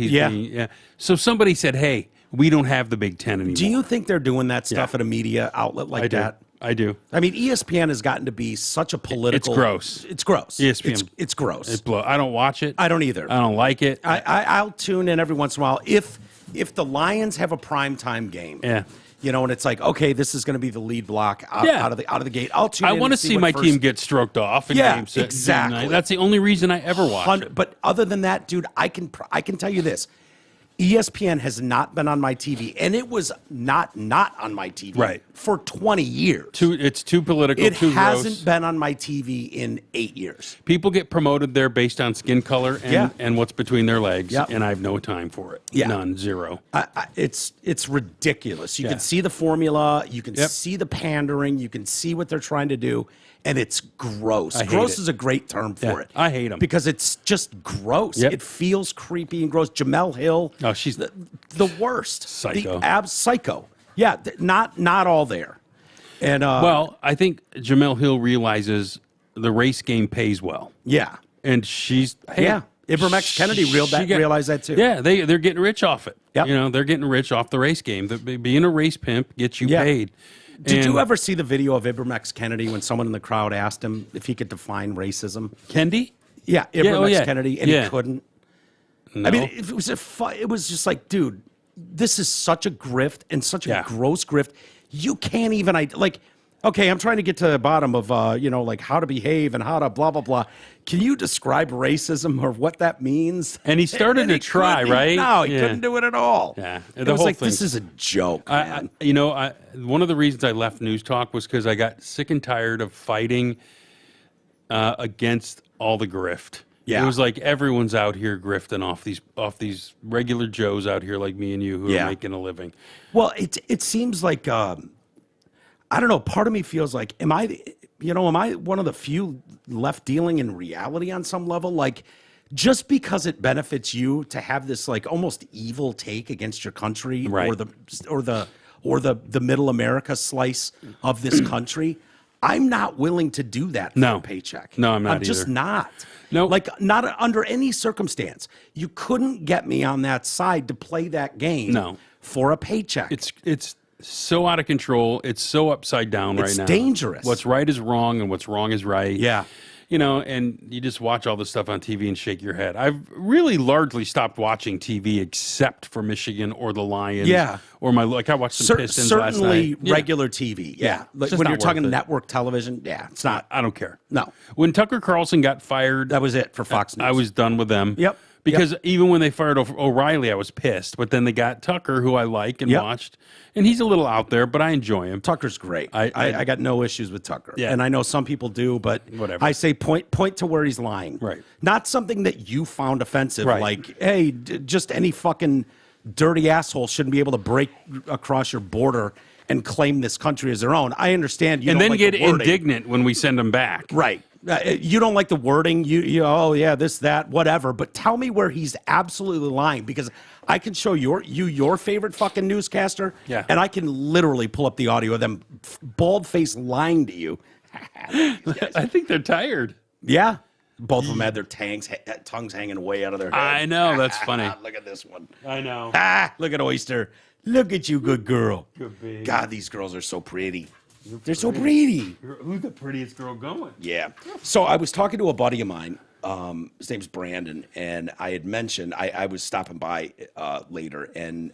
So somebody said, "Hey, we don't have the Big Ten anymore." Do you think they're doing that stuff at a media outlet like that? I do. I mean, ESPN has gotten to be such a political. It's gross. It's gross. ESPN. It's gross. I don't watch it. I don't either. I don't like it. I'll tune in every once in a while if the Lions have a primetime game. Yeah. You know, and it's like, okay, this is going to be the lead block out of the gate. I'll tune in. I want to see my team get stroked off in game six. Exactly. That's the only reason I ever watch it. But other than that, dude, I can tell you this. ESPN has not been on my TV, and it was not on my TV for 20 years. It's too political, it too hasn't gross. been on my TV in 8 years. People get promoted there based on skin color and what's between their legs, and I have no time for it. Yeah. None, zero. It's ridiculous. You can see the formula. You can see the pandering. You can see what they're trying to do. And it's gross. Gross is a great term for it. I hate them. Because it's just gross. Yep. It feels creepy and gross. Jamel Hill. Oh, she's the worst. Psycho. Psycho. Yeah, not all there. And well, I think Jamel Hill realizes the race game pays well. Yeah. And she's Ibram X. Kennedy realized that too. Yeah, they're getting rich off it. Yep. You know, they're getting rich off the race game. Being a race pimp gets you paid. Did you ever see the video of Ibram X. Kennedy when someone in the crowd asked him if he could define racism? Kendi? Yeah, Ibram X. Kennedy, and he couldn't. No. I mean, it was just like, dude, this is such a grift and such a gross grift. You can't even okay, I'm trying to get to the bottom of like how to behave and how to blah blah blah. Can you describe racism or what that means? And he started to try, right? No, he couldn't do it at all. Yeah, it was like this is a joke. Man. One of the reasons I left News Talk was because I got sick and tired of fighting against all the grift. Yeah. It was like everyone's out here grifting off these regular Joes out here like me and you who are making a living. Well, it seems like I don't know. Part of me feels like am I one of the few left dealing in reality on some level? Like, just because it benefits you to have this like almost evil take against your country or the middle America slice of this country, I'm not willing to do that for a paycheck. No, I'm not I'm just either. not. No. Like, not under any circumstance. You couldn't get me on that side to play that game for a paycheck. It's so out of control. It's so upside down right now. It's dangerous. What's right is wrong, and what's wrong is right. Yeah. You know, and you just watch all this stuff on TV and shake your head. I've really largely stopped watching TV except for Michigan or the Lions. Yeah. Or I watched some Pistons last night. Certainly regular TV. Yeah. Like It's when not you're talking worth it. network television, it's not. I don't care. No. When Tucker Carlson got fired, That was it for Fox News. I was done with them. Yep. Because even when they fired O'Reilly, I was pissed. But then they got Tucker, who I like and watched. And he's a little out there, but I enjoy him. Tucker's great. I got no issues with Tucker. Yeah. And I know some people do, but Whatever. I say point to where he's lying. Right. Not something that you found offensive, Right. like, hey, just any fucking dirty asshole shouldn't be able to break across your border and claim this country as their own. I understand you And don't then like get the wording. indignant when we send him back. Right. You don't like the wording. You oh yeah, this, that, whatever. But tell me where he's absolutely lying, because I can show your favorite fucking newscaster, and I can literally pull up the audio of them bald faced lying to you. I think they're tired. Yeah, both of them had their tongues hanging way out of their head. I know, that's funny. Look at this one. I know. Look at Oyster. Look at you, good girl. Good baby. God, these girls are so pretty. They're so pretty. Who's the prettiest girl going? Yeah. So I was talking to a buddy of mine, his name's Brandon, and I had mentioned I was stopping by later, and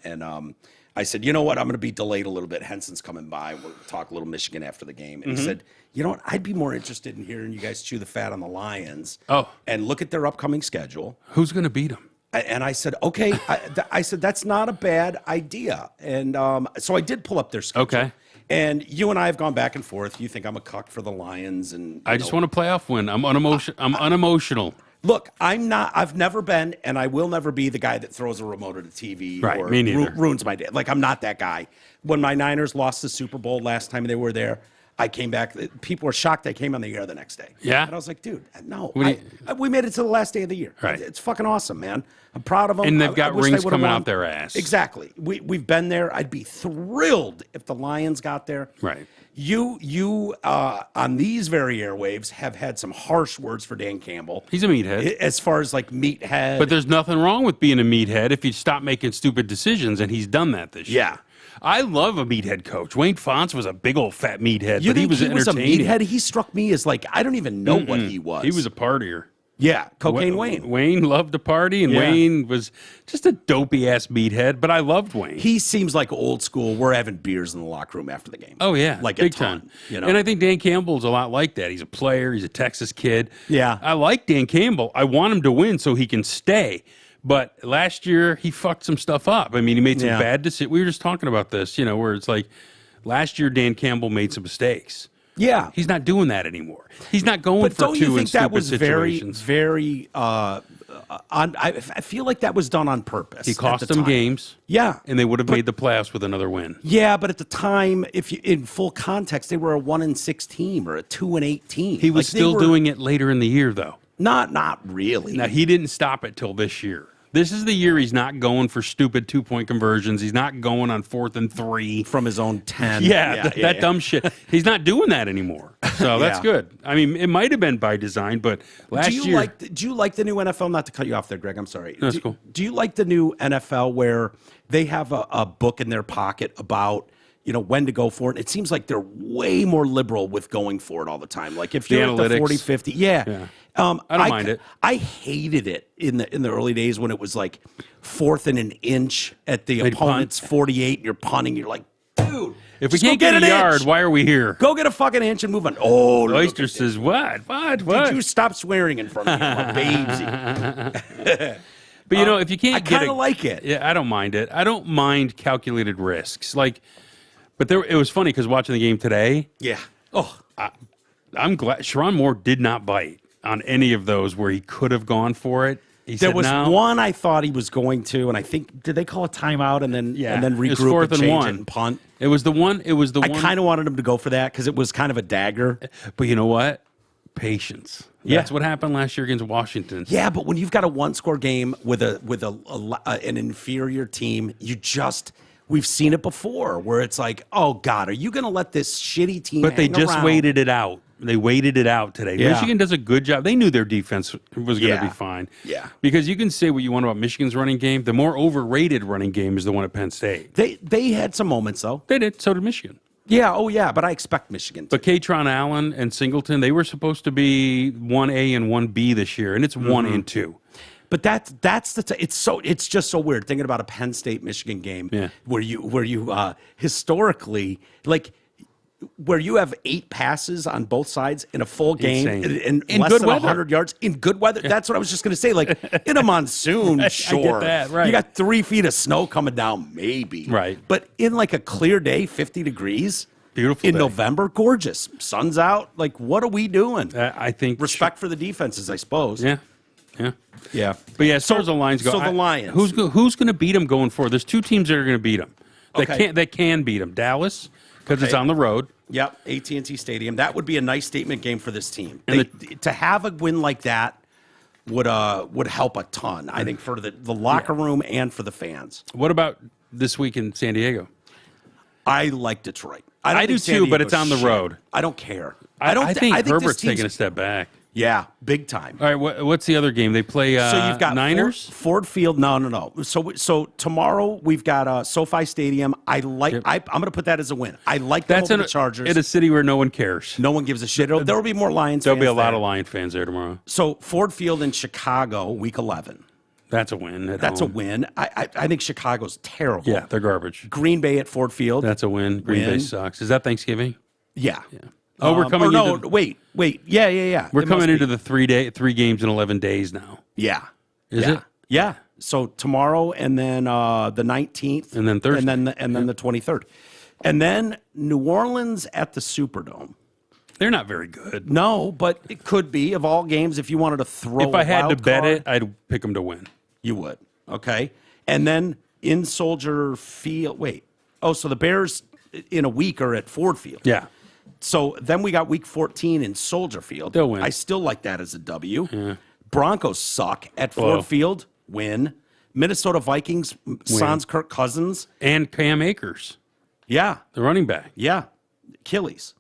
I said, you know what, I'm going to be delayed a little bit. Henson's coming by. We'll talk a little Michigan after the game, and he said, you know what, I'd be more interested in hearing you guys chew the fat on the Lions. And look at their upcoming schedule. Who's going to beat them? And I said, okay. I said, that's not a bad idea. And so I did pull up their schedule. Okay. And you and I have gone back and forth. You think I'm a cuck for the Lions, and I just want a playoff win. I'm unemotional. Look, I'm not. I've never been, and I will never be the guy that throws a remote at a TV Right, or me neither. ruins my day. Like, I'm not that guy. When my Niners lost the Super Bowl last time they were there, I came back. People were shocked I came on the air the next day. Yeah? And I was like, dude, no. We made it to the last day of the year. Right. It's fucking awesome, man. I'm proud of them. And they've got I wish rings they would've coming won. out their ass. Exactly. We've been there. I'd be thrilled if the Lions got there. Right. You on these very airwaves have had some harsh words for Dan Campbell. He's a meathead. As far as like meathead. But there's nothing wrong with being a meathead if you stop making stupid decisions, and he's done that this year. Yeah. I love a meathead coach. Wayne Fonts was a big old fat meathead, you but he think was he was a entertaining. meathead? He struck me as like, I don't even know what he was. He was a partier. Yeah, Cocaine Wayne. Wayne loved to party, and Yeah. Wayne was just a dopey-ass meathead, but I loved Wayne. He seems like old school. We're having beers in the locker room after the game. Oh, yeah. Like big a ton. time. You know? And I think Dan Campbell's a lot like that. He's a player. He's a Texas kid. Yeah. I like Dan Campbell. I want him to win so he can stay. But last year, he fucked some stuff up. I mean, he made some Yeah. bad decisions. We were just talking about this, where it's like last year, Dan Campbell made some mistakes. Yeah. He's not doing that anymore. He's not going But for don't two you in think that stupid was situations. very I feel like that was done on purpose. He at cost the them time. games. Yeah. And they would have made the playoffs with another win. Yeah, but at the time, if you in full context, they were a 1-6 team or a 2-8 team. He was Like, they still were- doing it later in the year, though. not really. Now, he didn't stop it till this year. This is the year he's not going for stupid 2-point conversions. He's not going on 4th and 3. From his own 10. That dumb shit. He's not doing that anymore. So that's Yeah. good. I mean, it might have been by design, but last year. Do you like the new NFL? Not to cut you off there, Greg. I'm sorry. That's cool. Do you like the new NFL where they have a book in their pocket about when to go for it? It seems like they're way more liberal with going for it all the time. Like if you're at the analytics. 40-50, yeah. I don't mind it. I hated it in the early days when it was like 4th and an inch at the They'd opponent's 48, and you're punting. You're like, dude, If we just go can't get an a yard, inch. way are we here? Go get a fucking inch and move on. Oh, look Oyster at says, what? Did you stop swearing in front of me? I'm a babesy. But, if you can't I get kind of like it. Yeah, I don't mind it. I don't mind calculated risks. But it was funny because watching the game today, Yeah. Oh, I'm glad Sharon Moore did not bite on any of those where he could have gone for it. there was one I thought he was going to, and I think did they call a timeout and then It was regroup 4th and and change 1. it and punt? It was the one. I kind of wanted him to go for that because it was kind of a dagger. But you know what? Patience. Yeah. That's what happened last year against Washington. Yeah, but when you've got a one-score game with an inferior team, we've seen it before where it's like, oh God, are you going to let this shitty team? But they hang just around? waited it out. They waited it out today. Yeah. Michigan does a good job. They knew their defense was going to Yeah. be fine. Yeah. Because you can say what you want about Michigan's running game. The more overrated running game is the one at Penn State. They had some moments though. They did. So did Michigan. Yeah. Oh yeah. But I expect Michigan to. But Katron Allen and Singleton, they were supposed to be 1A and 1B this year, and it's 1 and 2. But that's it's just so weird thinking about a Penn State Michigan game where you historically where you have 8 passes on both sides in a full game Insane. in less good than weather. 100 yards in good weather. That's what I was just going to say. Like in a monsoon, sure, that, right. You got 3 feet of snow coming down, maybe, Right. But in like a clear day, 50 degrees, Beautiful in day. November, gorgeous, sun's out. Like what are we doing? I think Respect for the defenses, I suppose. Yeah. Yeah. But yeah, as far as the Lions go, so the Lions. who's going to beat them going forward? There's 2 teams that are going to beat them. Okay. That can beat them. Dallas, because it's Okay. on the road. Yep, AT&T Stadium. That would be a nice statement game for this team. And To have a win like that would help a ton. I think for the locker room and for the fans. What about this week in San Diego? I like Detroit. I don't do think San too, but Diego's it's on the shit. road. I don't care. I think this Herbert's team's- taking a step back. Yeah, big time. All right, what's the other game? They play So you've got Niners? Ford Field. No. So tomorrow we've got SoFi Stadium. I'm going to put that as a win. I like them over the Chargers. In a city where no one cares. No one gives a shit. There will be more Lions There'll fans be a lot there. of Lion fans there tomorrow. So Ford Field in Chicago, Week 11. That's a win. That's a win. I think Chicago's terrible. Yeah, they're garbage. Green Bay at Ford Field. That's a win. Green Bay sucks. Is that Thanksgiving? Yeah. Oh, we're coming into... wait. Yeah. We're coming into the 3 games in 11 days now. Yeah. Is it? Yeah. So tomorrow and then the 19th. And then Thursday. And then the 23rd. And then New Orleans at the Superdome. They're not very good. No, but it could be, of all games, if you wanted to throw If I had to wild bet card, it, I'd pick them to win. you would. Okay. And then in Soldier Field. Wait. Oh, so the Bears in a week are at Ford Field. Yeah. So then we got Week 14 in Soldier Field. They'll win. I still like that as a W. Yeah. Broncos suck at Ford Field. Win. Minnesota Vikings, sans Kirk Cousins. And Cam Akers, Yeah. the running back. Yeah. Achilles.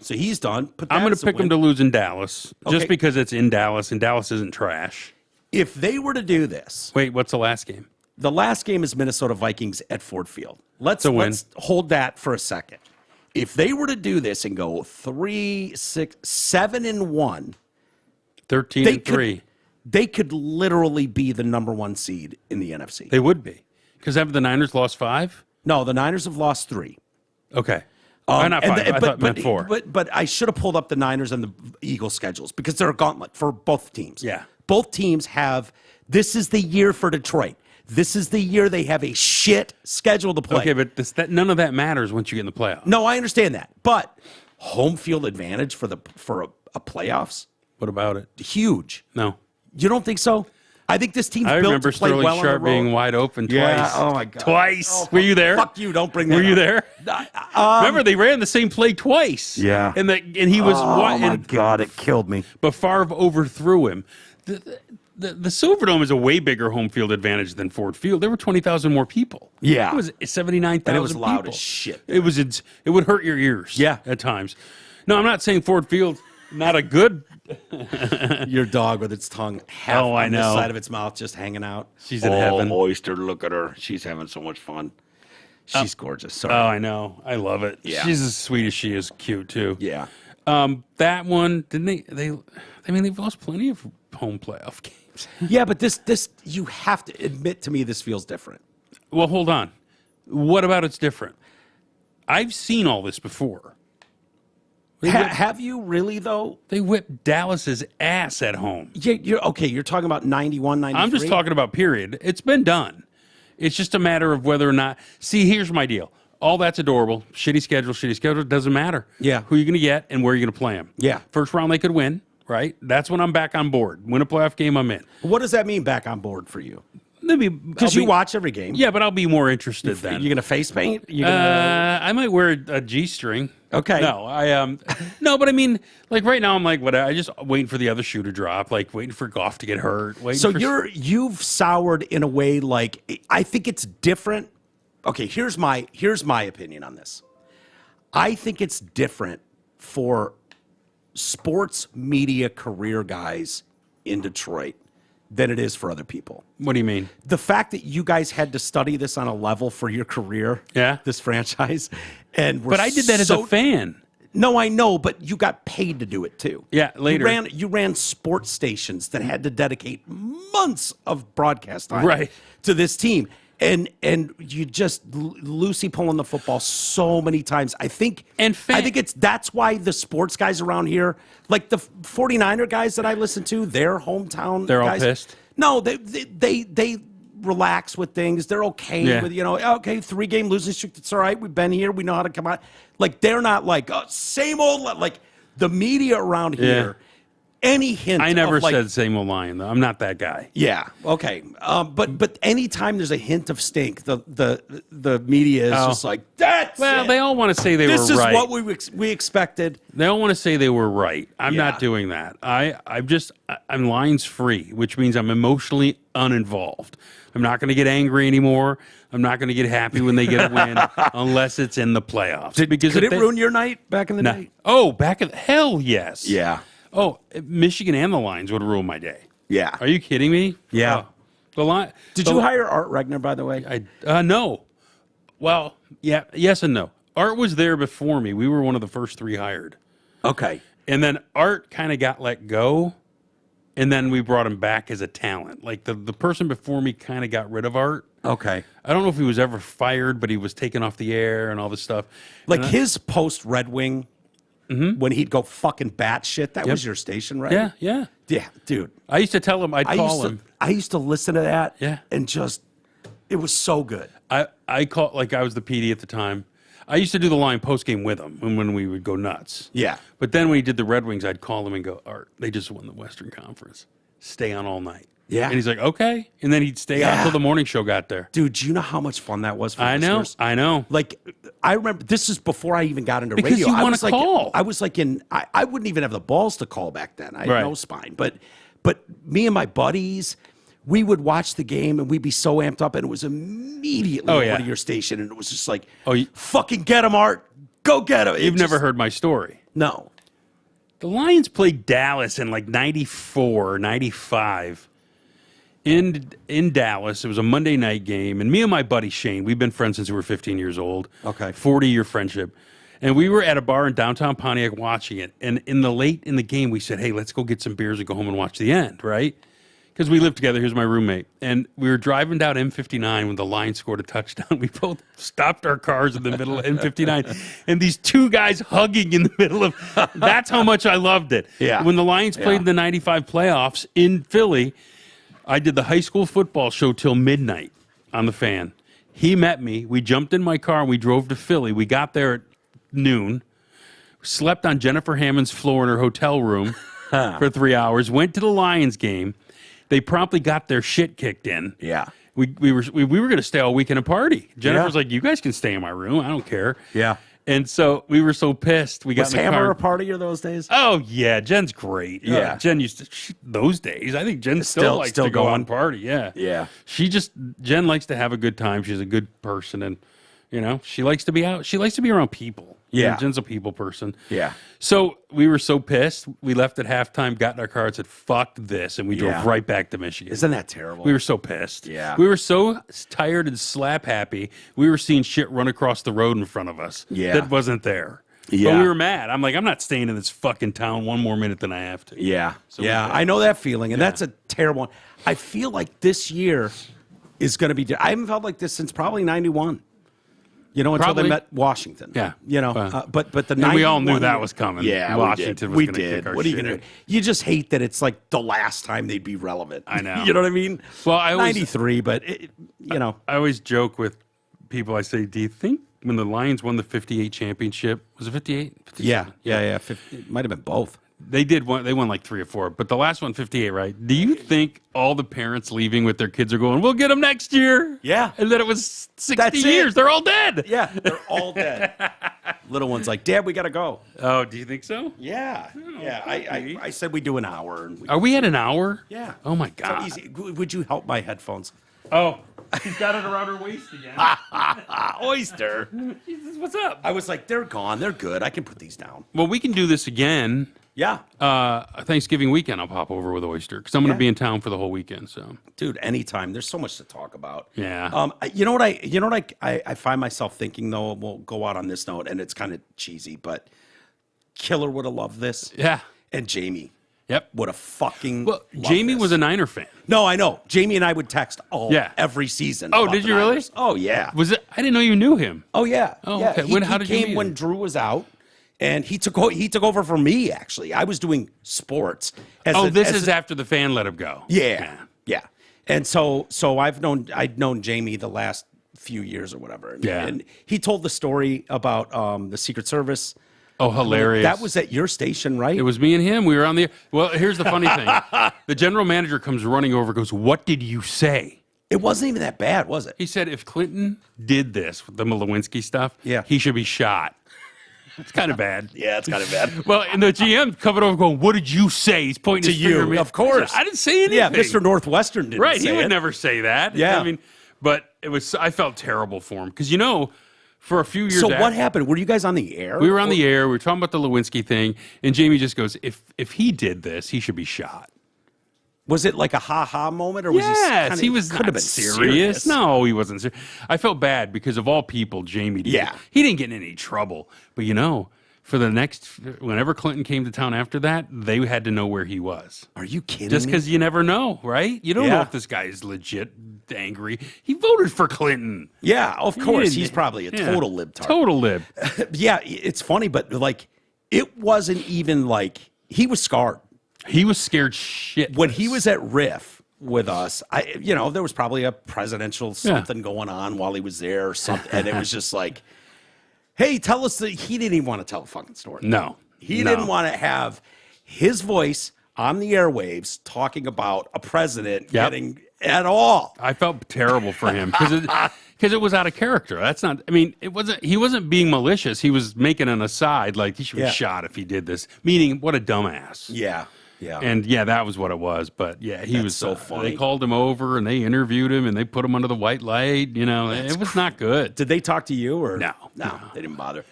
So he's done. Put that I'm going as to a pick them win. to lose in Dallas, Okay. just because it's in Dallas, and Dallas isn't trash. If they were to do this, Wait, what's the last game? the last game is Minnesota Vikings at Ford Field. Let's a win. hold that for a second. If they were to do this and go 3, 6, 7-1, 13-3. they could literally be the number 1 seed in the NFC. They would be. Because have the Niners lost 5? No, the Niners have lost 3. Okay. Not 5. I thought meant 4. But I should have pulled up the Niners and the Eagles schedules because they're a gauntlet for both teams. Yeah. Both teams have, this is the year for Detroit. This is the year they have a shit schedule to play. Okay, but none of that matters once you get in the playoffs. No, I understand that. But home field advantage for a playoffs, What about it? huge. No. You don't think so? I think this team's I built remember to play Sterling well on Sharp the road. being wide open twice. Yeah, oh my God. Twice. Oh, Were you there? Fuck you, don't bring that Were you up. there? Remember, they ran the same play twice. Yeah. And he was wide. my God, it killed me. But Favre overthrew him. The Silverdome is a way bigger home field advantage than Ford Field. There were 20,000 more people. Yeah. It was 79,000 And it was loud people. as shit. It would hurt your ears. Yeah. At times. No, I'm not saying Ford Field not a good. Your dog with its tongue half Oh, I on the know. side of its mouth just hanging out. She's in heaven. Oyster, look at her. She's having so much fun. She's gorgeous. Sorry. Oh, I know. I love it. Yeah. She's as sweet as she is cute too. Yeah. That one, didn't they I mean, they've lost plenty of home playoff games. Yeah, but this you have to admit to me this feels different. Well, hold on. What about it's different? I've seen all this before. Have you really, though? They whipped Dallas's ass at home. Yeah, you're talking about 91, 93? I'm just talking about period. It's been done. It's just a matter of whether or not. See, here's my deal. All that's adorable. Shitty schedule. Doesn't matter. Yeah. Who are you going to get and where are you going to play them? Yeah. First round, they could win, right? That's when I'm back on board. Win a playoff game, I'm in. What does that mean back on board for you? Because You watch every game. Yeah, but I'll be more interested then. You're going to face paint? I might wear a G-string. Okay. No, no, but I mean, like right now, I'm like, what? I just waiting for the other shoe to drop, like waiting for Goff to get hurt. So you've soured in a way like I think it's different. Okay, here's my opinion on this. I think it's different for sports media career guys in Detroit than it is for other people. What do you mean? The fact that you guys had to study this on a level for your career, this franchise, and But I did that as a fan. No, I know, but you got paid to do it too. Yeah, later. You ran sports stations that had to dedicate months of broadcast time to this team. And you just Lucy pulling the football so many times. I think that's why the sports guys around here, like the 49er guys that I listen to, their hometown They're guys, all pissed. No, they relax with things. They're okay with, 3-game losing streak. It's all right. We've been here. We know how to come out. Like they're not like same old, like the media around here. Any hint? I never of like, said same old lion though. I'm not that guy. Yeah. Okay. But anytime there's a hint of stink, the media is just like that's. Well, it. they all want to say This is right. what we expected. They all want to say they were right. I'm not doing that. I'm lines free, which means I'm emotionally uninvolved. I'm not going to get angry anymore. I'm not going to get happy when they get a win unless it's in the playoffs. Could it ruin your night back in the day? Oh, hell yes. Yeah. Oh, Michigan and the Lions would ruin my day. Yeah. Are you kidding me? Yeah. Did you hire Art Regner, by the way? No. Well, yeah, yes and no. Art was there before me. We were one of the first 3 hired. Okay. And then Art kind of got let go, and then we brought him back as a talent. Like the person before me kind of got rid of Art. Okay. I don't know if he was ever fired, but he was taken off the air and all this stuff. Like his post Red Wing, when he'd go fucking batshit, that was your station, right? Yeah, yeah. Yeah, dude. I used to tell him, I'd call him. I used to listen to that and just, it was so good. I call, like I was the PD at the time. I used to do the line post game with him when we would go nuts. Yeah. But then when he did the Red Wings, I'd call him and go, Art, they just won the Western Conference. Stay on all night. Yeah. And he's like, okay. And then he'd stay out until the morning show got there. Dude, do you know how much fun that was for listeners? I know. Like, I remember, this is before I even got into because radio. You want to call. I was like I wouldn't even have the balls to call back then. I had no spine. But me and my buddies, we would watch the game and we'd be so amped up and it was immediately over to your station and it was just like, fucking get him, Art. Go get him. You've never heard my story. No. The Lions played Dallas in like 94, 95. In Dallas. It was a Monday night game. And me and my buddy Shane, we've been friends since we were 15 years old. Okay. 40-year friendship. And we were at a bar in downtown Pontiac watching it. And late in the game, we said, hey, let's go get some beers and go home and watch the end, right? Because we lived together. Here's my roommate. And we were driving down M59 when the Lions scored a touchdown. We both stopped our cars in the middle of M59. And these 2 guys hugging in the middle of... That's how much I loved it. Yeah. When the Lions played in the 95 playoffs in Philly... I did the high school football show till midnight on the Fan. He met me. We jumped in my car and we drove to Philly. We got there at noon, slept on Jennifer Hammond's floor in her hotel room for 3 hours, went to the Lions game. They promptly got their shit kicked in. Yeah. We were going to stay all weekend and party. Jennifer's like, you guys can stay in my room. I don't care. Yeah. And so we were so pissed. We got in the Hammer car. a part of you those days? Oh yeah, Jen's great. Yeah, Jen used to those days. I think Jen still likes to go on party. Yeah, yeah. Jen likes to have a good time. She's a good person, and she likes to be out. She likes to be around people. Yeah, Jen's a people person. Yeah. So we were so pissed. We left at halftime, got in our car, and said, "Fuck this," and we drove right back to Michigan. Isn't that terrible? We were so pissed. Yeah. We were so tired and slap happy. We were seeing shit run across the road in front of us. Yeah. That wasn't there. Yeah. But we were mad. I'm like, I'm not staying in this fucking town one more minute than I have to. Yeah. So I know that feeling, and that's a terrible one. I feel like this year is going to be. I haven't felt like this since probably '91. Until they met Washington. Yeah. But the 91, we all knew that was coming. Yeah, Washington was going to kick our What are you going to do? You just hate that it's like the last time they'd be relevant. I know. You know what I mean? Well, I always 93, but I always joke with people. I say, do you think when the Lions won the 58 championship, was it 58? Yeah. 50, it might have been both. They did one. They won like 3 or 4, but the last one, 58, right? Do you think all the parents leaving with their kids are going, "We'll get them next year"? Yeah, and then it was 60 years. They're all dead. Yeah, they're all dead. Little one's like, "Dad, we gotta go." Oh, do you think so? Yeah, yeah. I said we do an hour. And are we at an hour? Yeah. Oh my God. So easy. Would you help my headphones? Oh, she's got it around her waist again. Oyster. Jesus, what's up? I was like, they're gone. They're good. I can put these down. Well, we can do this again. Yeah. Thanksgiving weekend, I'll pop over with Oyster because I'm going to be in town for the whole weekend. So, dude, anytime. There's so much to talk about. Yeah. You know what I find myself thinking though. We'll go out on this note, and it's kind of cheesy, but Killer would have loved this. Yeah. And Jamie. Yep. Would have fucking. Well, Jamie this. was a Niner fan. No, I know. Jamie and I would text every season. Oh, did you really? Oh, yeah. Was it? I didn't know you knew him. Oh, yeah. Oh, yeah. okay. How did you meet him? When Drew was out. And he took over for me. Actually, I was doing sports. This is after the Fan let him go. Yeah. And so I'd known Jamie the last few years or whatever. And he told the story about the Secret Service. Oh, hilarious! That was at your station, right? It was me and him. We were on the. Well, here's the funny thing: the general manager comes running over, goes, "What did you say?" It wasn't even that bad, was it? He said, "If Clinton did this, the Lewinsky stuff, he should be shot." It's kind of bad. Yeah, it's kind of bad. Well, and the GM covered over going, "What did you say?" He's pointing to you, of course. I didn't say anything. Yeah, Mr. Northwestern didn't right, say he would it. never say that. Yeah. I mean, but it was. I felt terrible for him because For a few years. So what happened? Were you guys on the air? We were on the air. We were talking about the Lewinsky thing, and Jamie just goes, "If he did this, he should be shot." Was it like a ha-ha moment, or was Yes, he was could have not been serious. No, he wasn't serious. I felt bad because of all people, Jamie did. Yeah. He didn't get in any trouble. But for the next, whenever Clinton came to town after that, they had to know where he was. Are you kidding? Just because you never know, right? You don't know Yeah. if this guy is legit angry. He voted for Clinton. Yeah, of course. didn't- He's probably a yeah, total libtard. Total lib. Yeah, it's funny, but like, it wasn't even like he was scarred. He was scared shit. When he was at Riff with us, there was probably a presidential something going on while he was there or something. And it was just like, hey, tell us that he didn't even want to tell a fucking story. No. He didn't want to have his voice on the airwaves talking about a president getting at all. I felt terrible for him because it was out of character. That's not. I mean, he wasn't being malicious. He was making an aside, like he should be shot if he did this. Meaning, what a dumbass. Yeah. Yeah. And that was what it was. But yeah, he was so funny. They called him over and they interviewed him and they put him under the white light. It was not good. Did they talk to you or No. They didn't bother.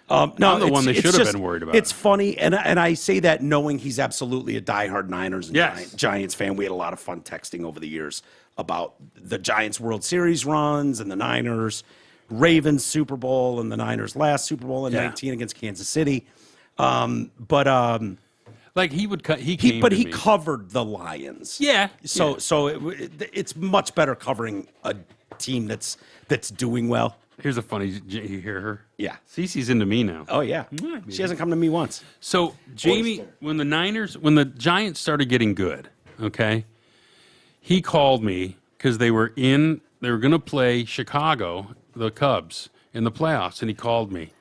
I'm the one they should have been worried about. It's funny, and I say that knowing he's absolutely a diehard Niners and Yes. Giants fan. We had a lot of fun texting over the years about the Giants World Series runs and the Niners, Ravens Super Bowl and the Niners last Super Bowl in 19 against Kansas City. Like he would cut. He covered the Lions. Yeah. So it's much better covering a team that's doing well. Here's a funny. You hear her? Yeah. Cece's into me now. Oh yeah. She hasn't come to me once. So Jamie, when the Giants started getting good, okay, he called me because they were going to play Chicago, the Cubs, in the playoffs, and he called me.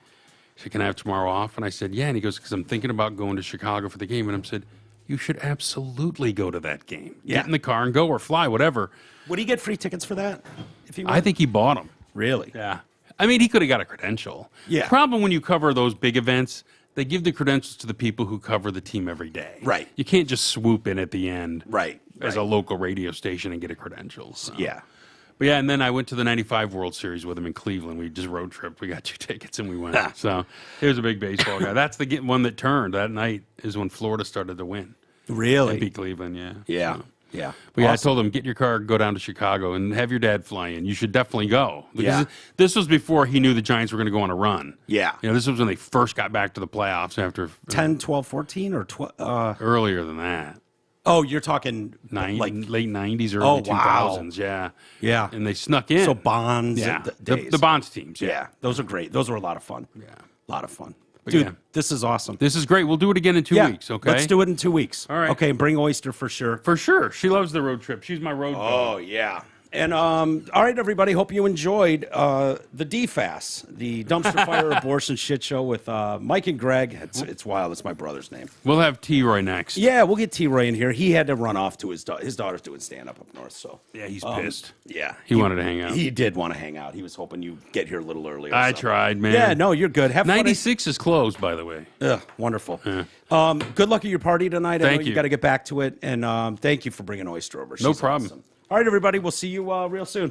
He said, "Can I have tomorrow off?" And I said, "Yeah." And he goes, "Because I'm thinking about going to Chicago for the game." And I said, "You should absolutely go to that game. Yeah. Get in the car and go, or fly, whatever." Would he get free tickets for that? If he I think he bought them. Really? Yeah. I mean, he could have got a credential. Yeah. Problem when you cover those big events, they give the credentials to the people who cover the team every day. Right. You can't just swoop in at the end. Right. As a local radio station and get a credential. So. Yeah. But yeah, and then I went to the 95 World Series with him in Cleveland. We just road tripped. We got 2 tickets and we went. So he was a big baseball guy. That's the one that turned. That night is when Florida started to win. Really? And beat Cleveland, yeah. Yeah. So. Yeah. But yeah, Awesome. I told him, get your car, go down to Chicago, and have your dad fly in. You should definitely go. Because Yeah. this was before he knew the Giants were going to go on a run. Yeah. This was when they first got back to the playoffs after 10, 12, 14 or 12? earlier than that. Oh, you're talking Late 90s, early 2000s, yeah. Yeah. And they snuck in. So Bonds. yeah. Days. The Bonds teams, Yeah. Those are great. Those were a lot of fun. Yeah. A lot of fun. But Dude, yeah. this is awesome. This is great. We'll do it again in 2 weeks, okay? Let's do it in 2 weeks. All right. Okay, bring Oyster for sure. For sure. She loves the road trip. She's my road dog. Oh, yeah. And all right, everybody. Hope you enjoyed the DFAS, the Dumpster Fire Abortion Shit Show with Mike and Greg. It's wild. It's my brother's name. We'll have T-Roy next. Yeah, we'll get T-Roy in here. He had to run off to his daughter's doing stand-up up north. So Yeah, he's pissed. yeah, He wanted to hang out. He did want to hang out. He was hoping you get here a little earlier. I so. tried, man. Yeah, no, you're good. Have fun. 96 is closed, by the way. Ugh, wonderful. Good luck at your party tonight. I Thank know you. got to get back to it. And thank you for bringing Oyster over. No She's problem. awesome. All right, everybody. We'll see you real soon.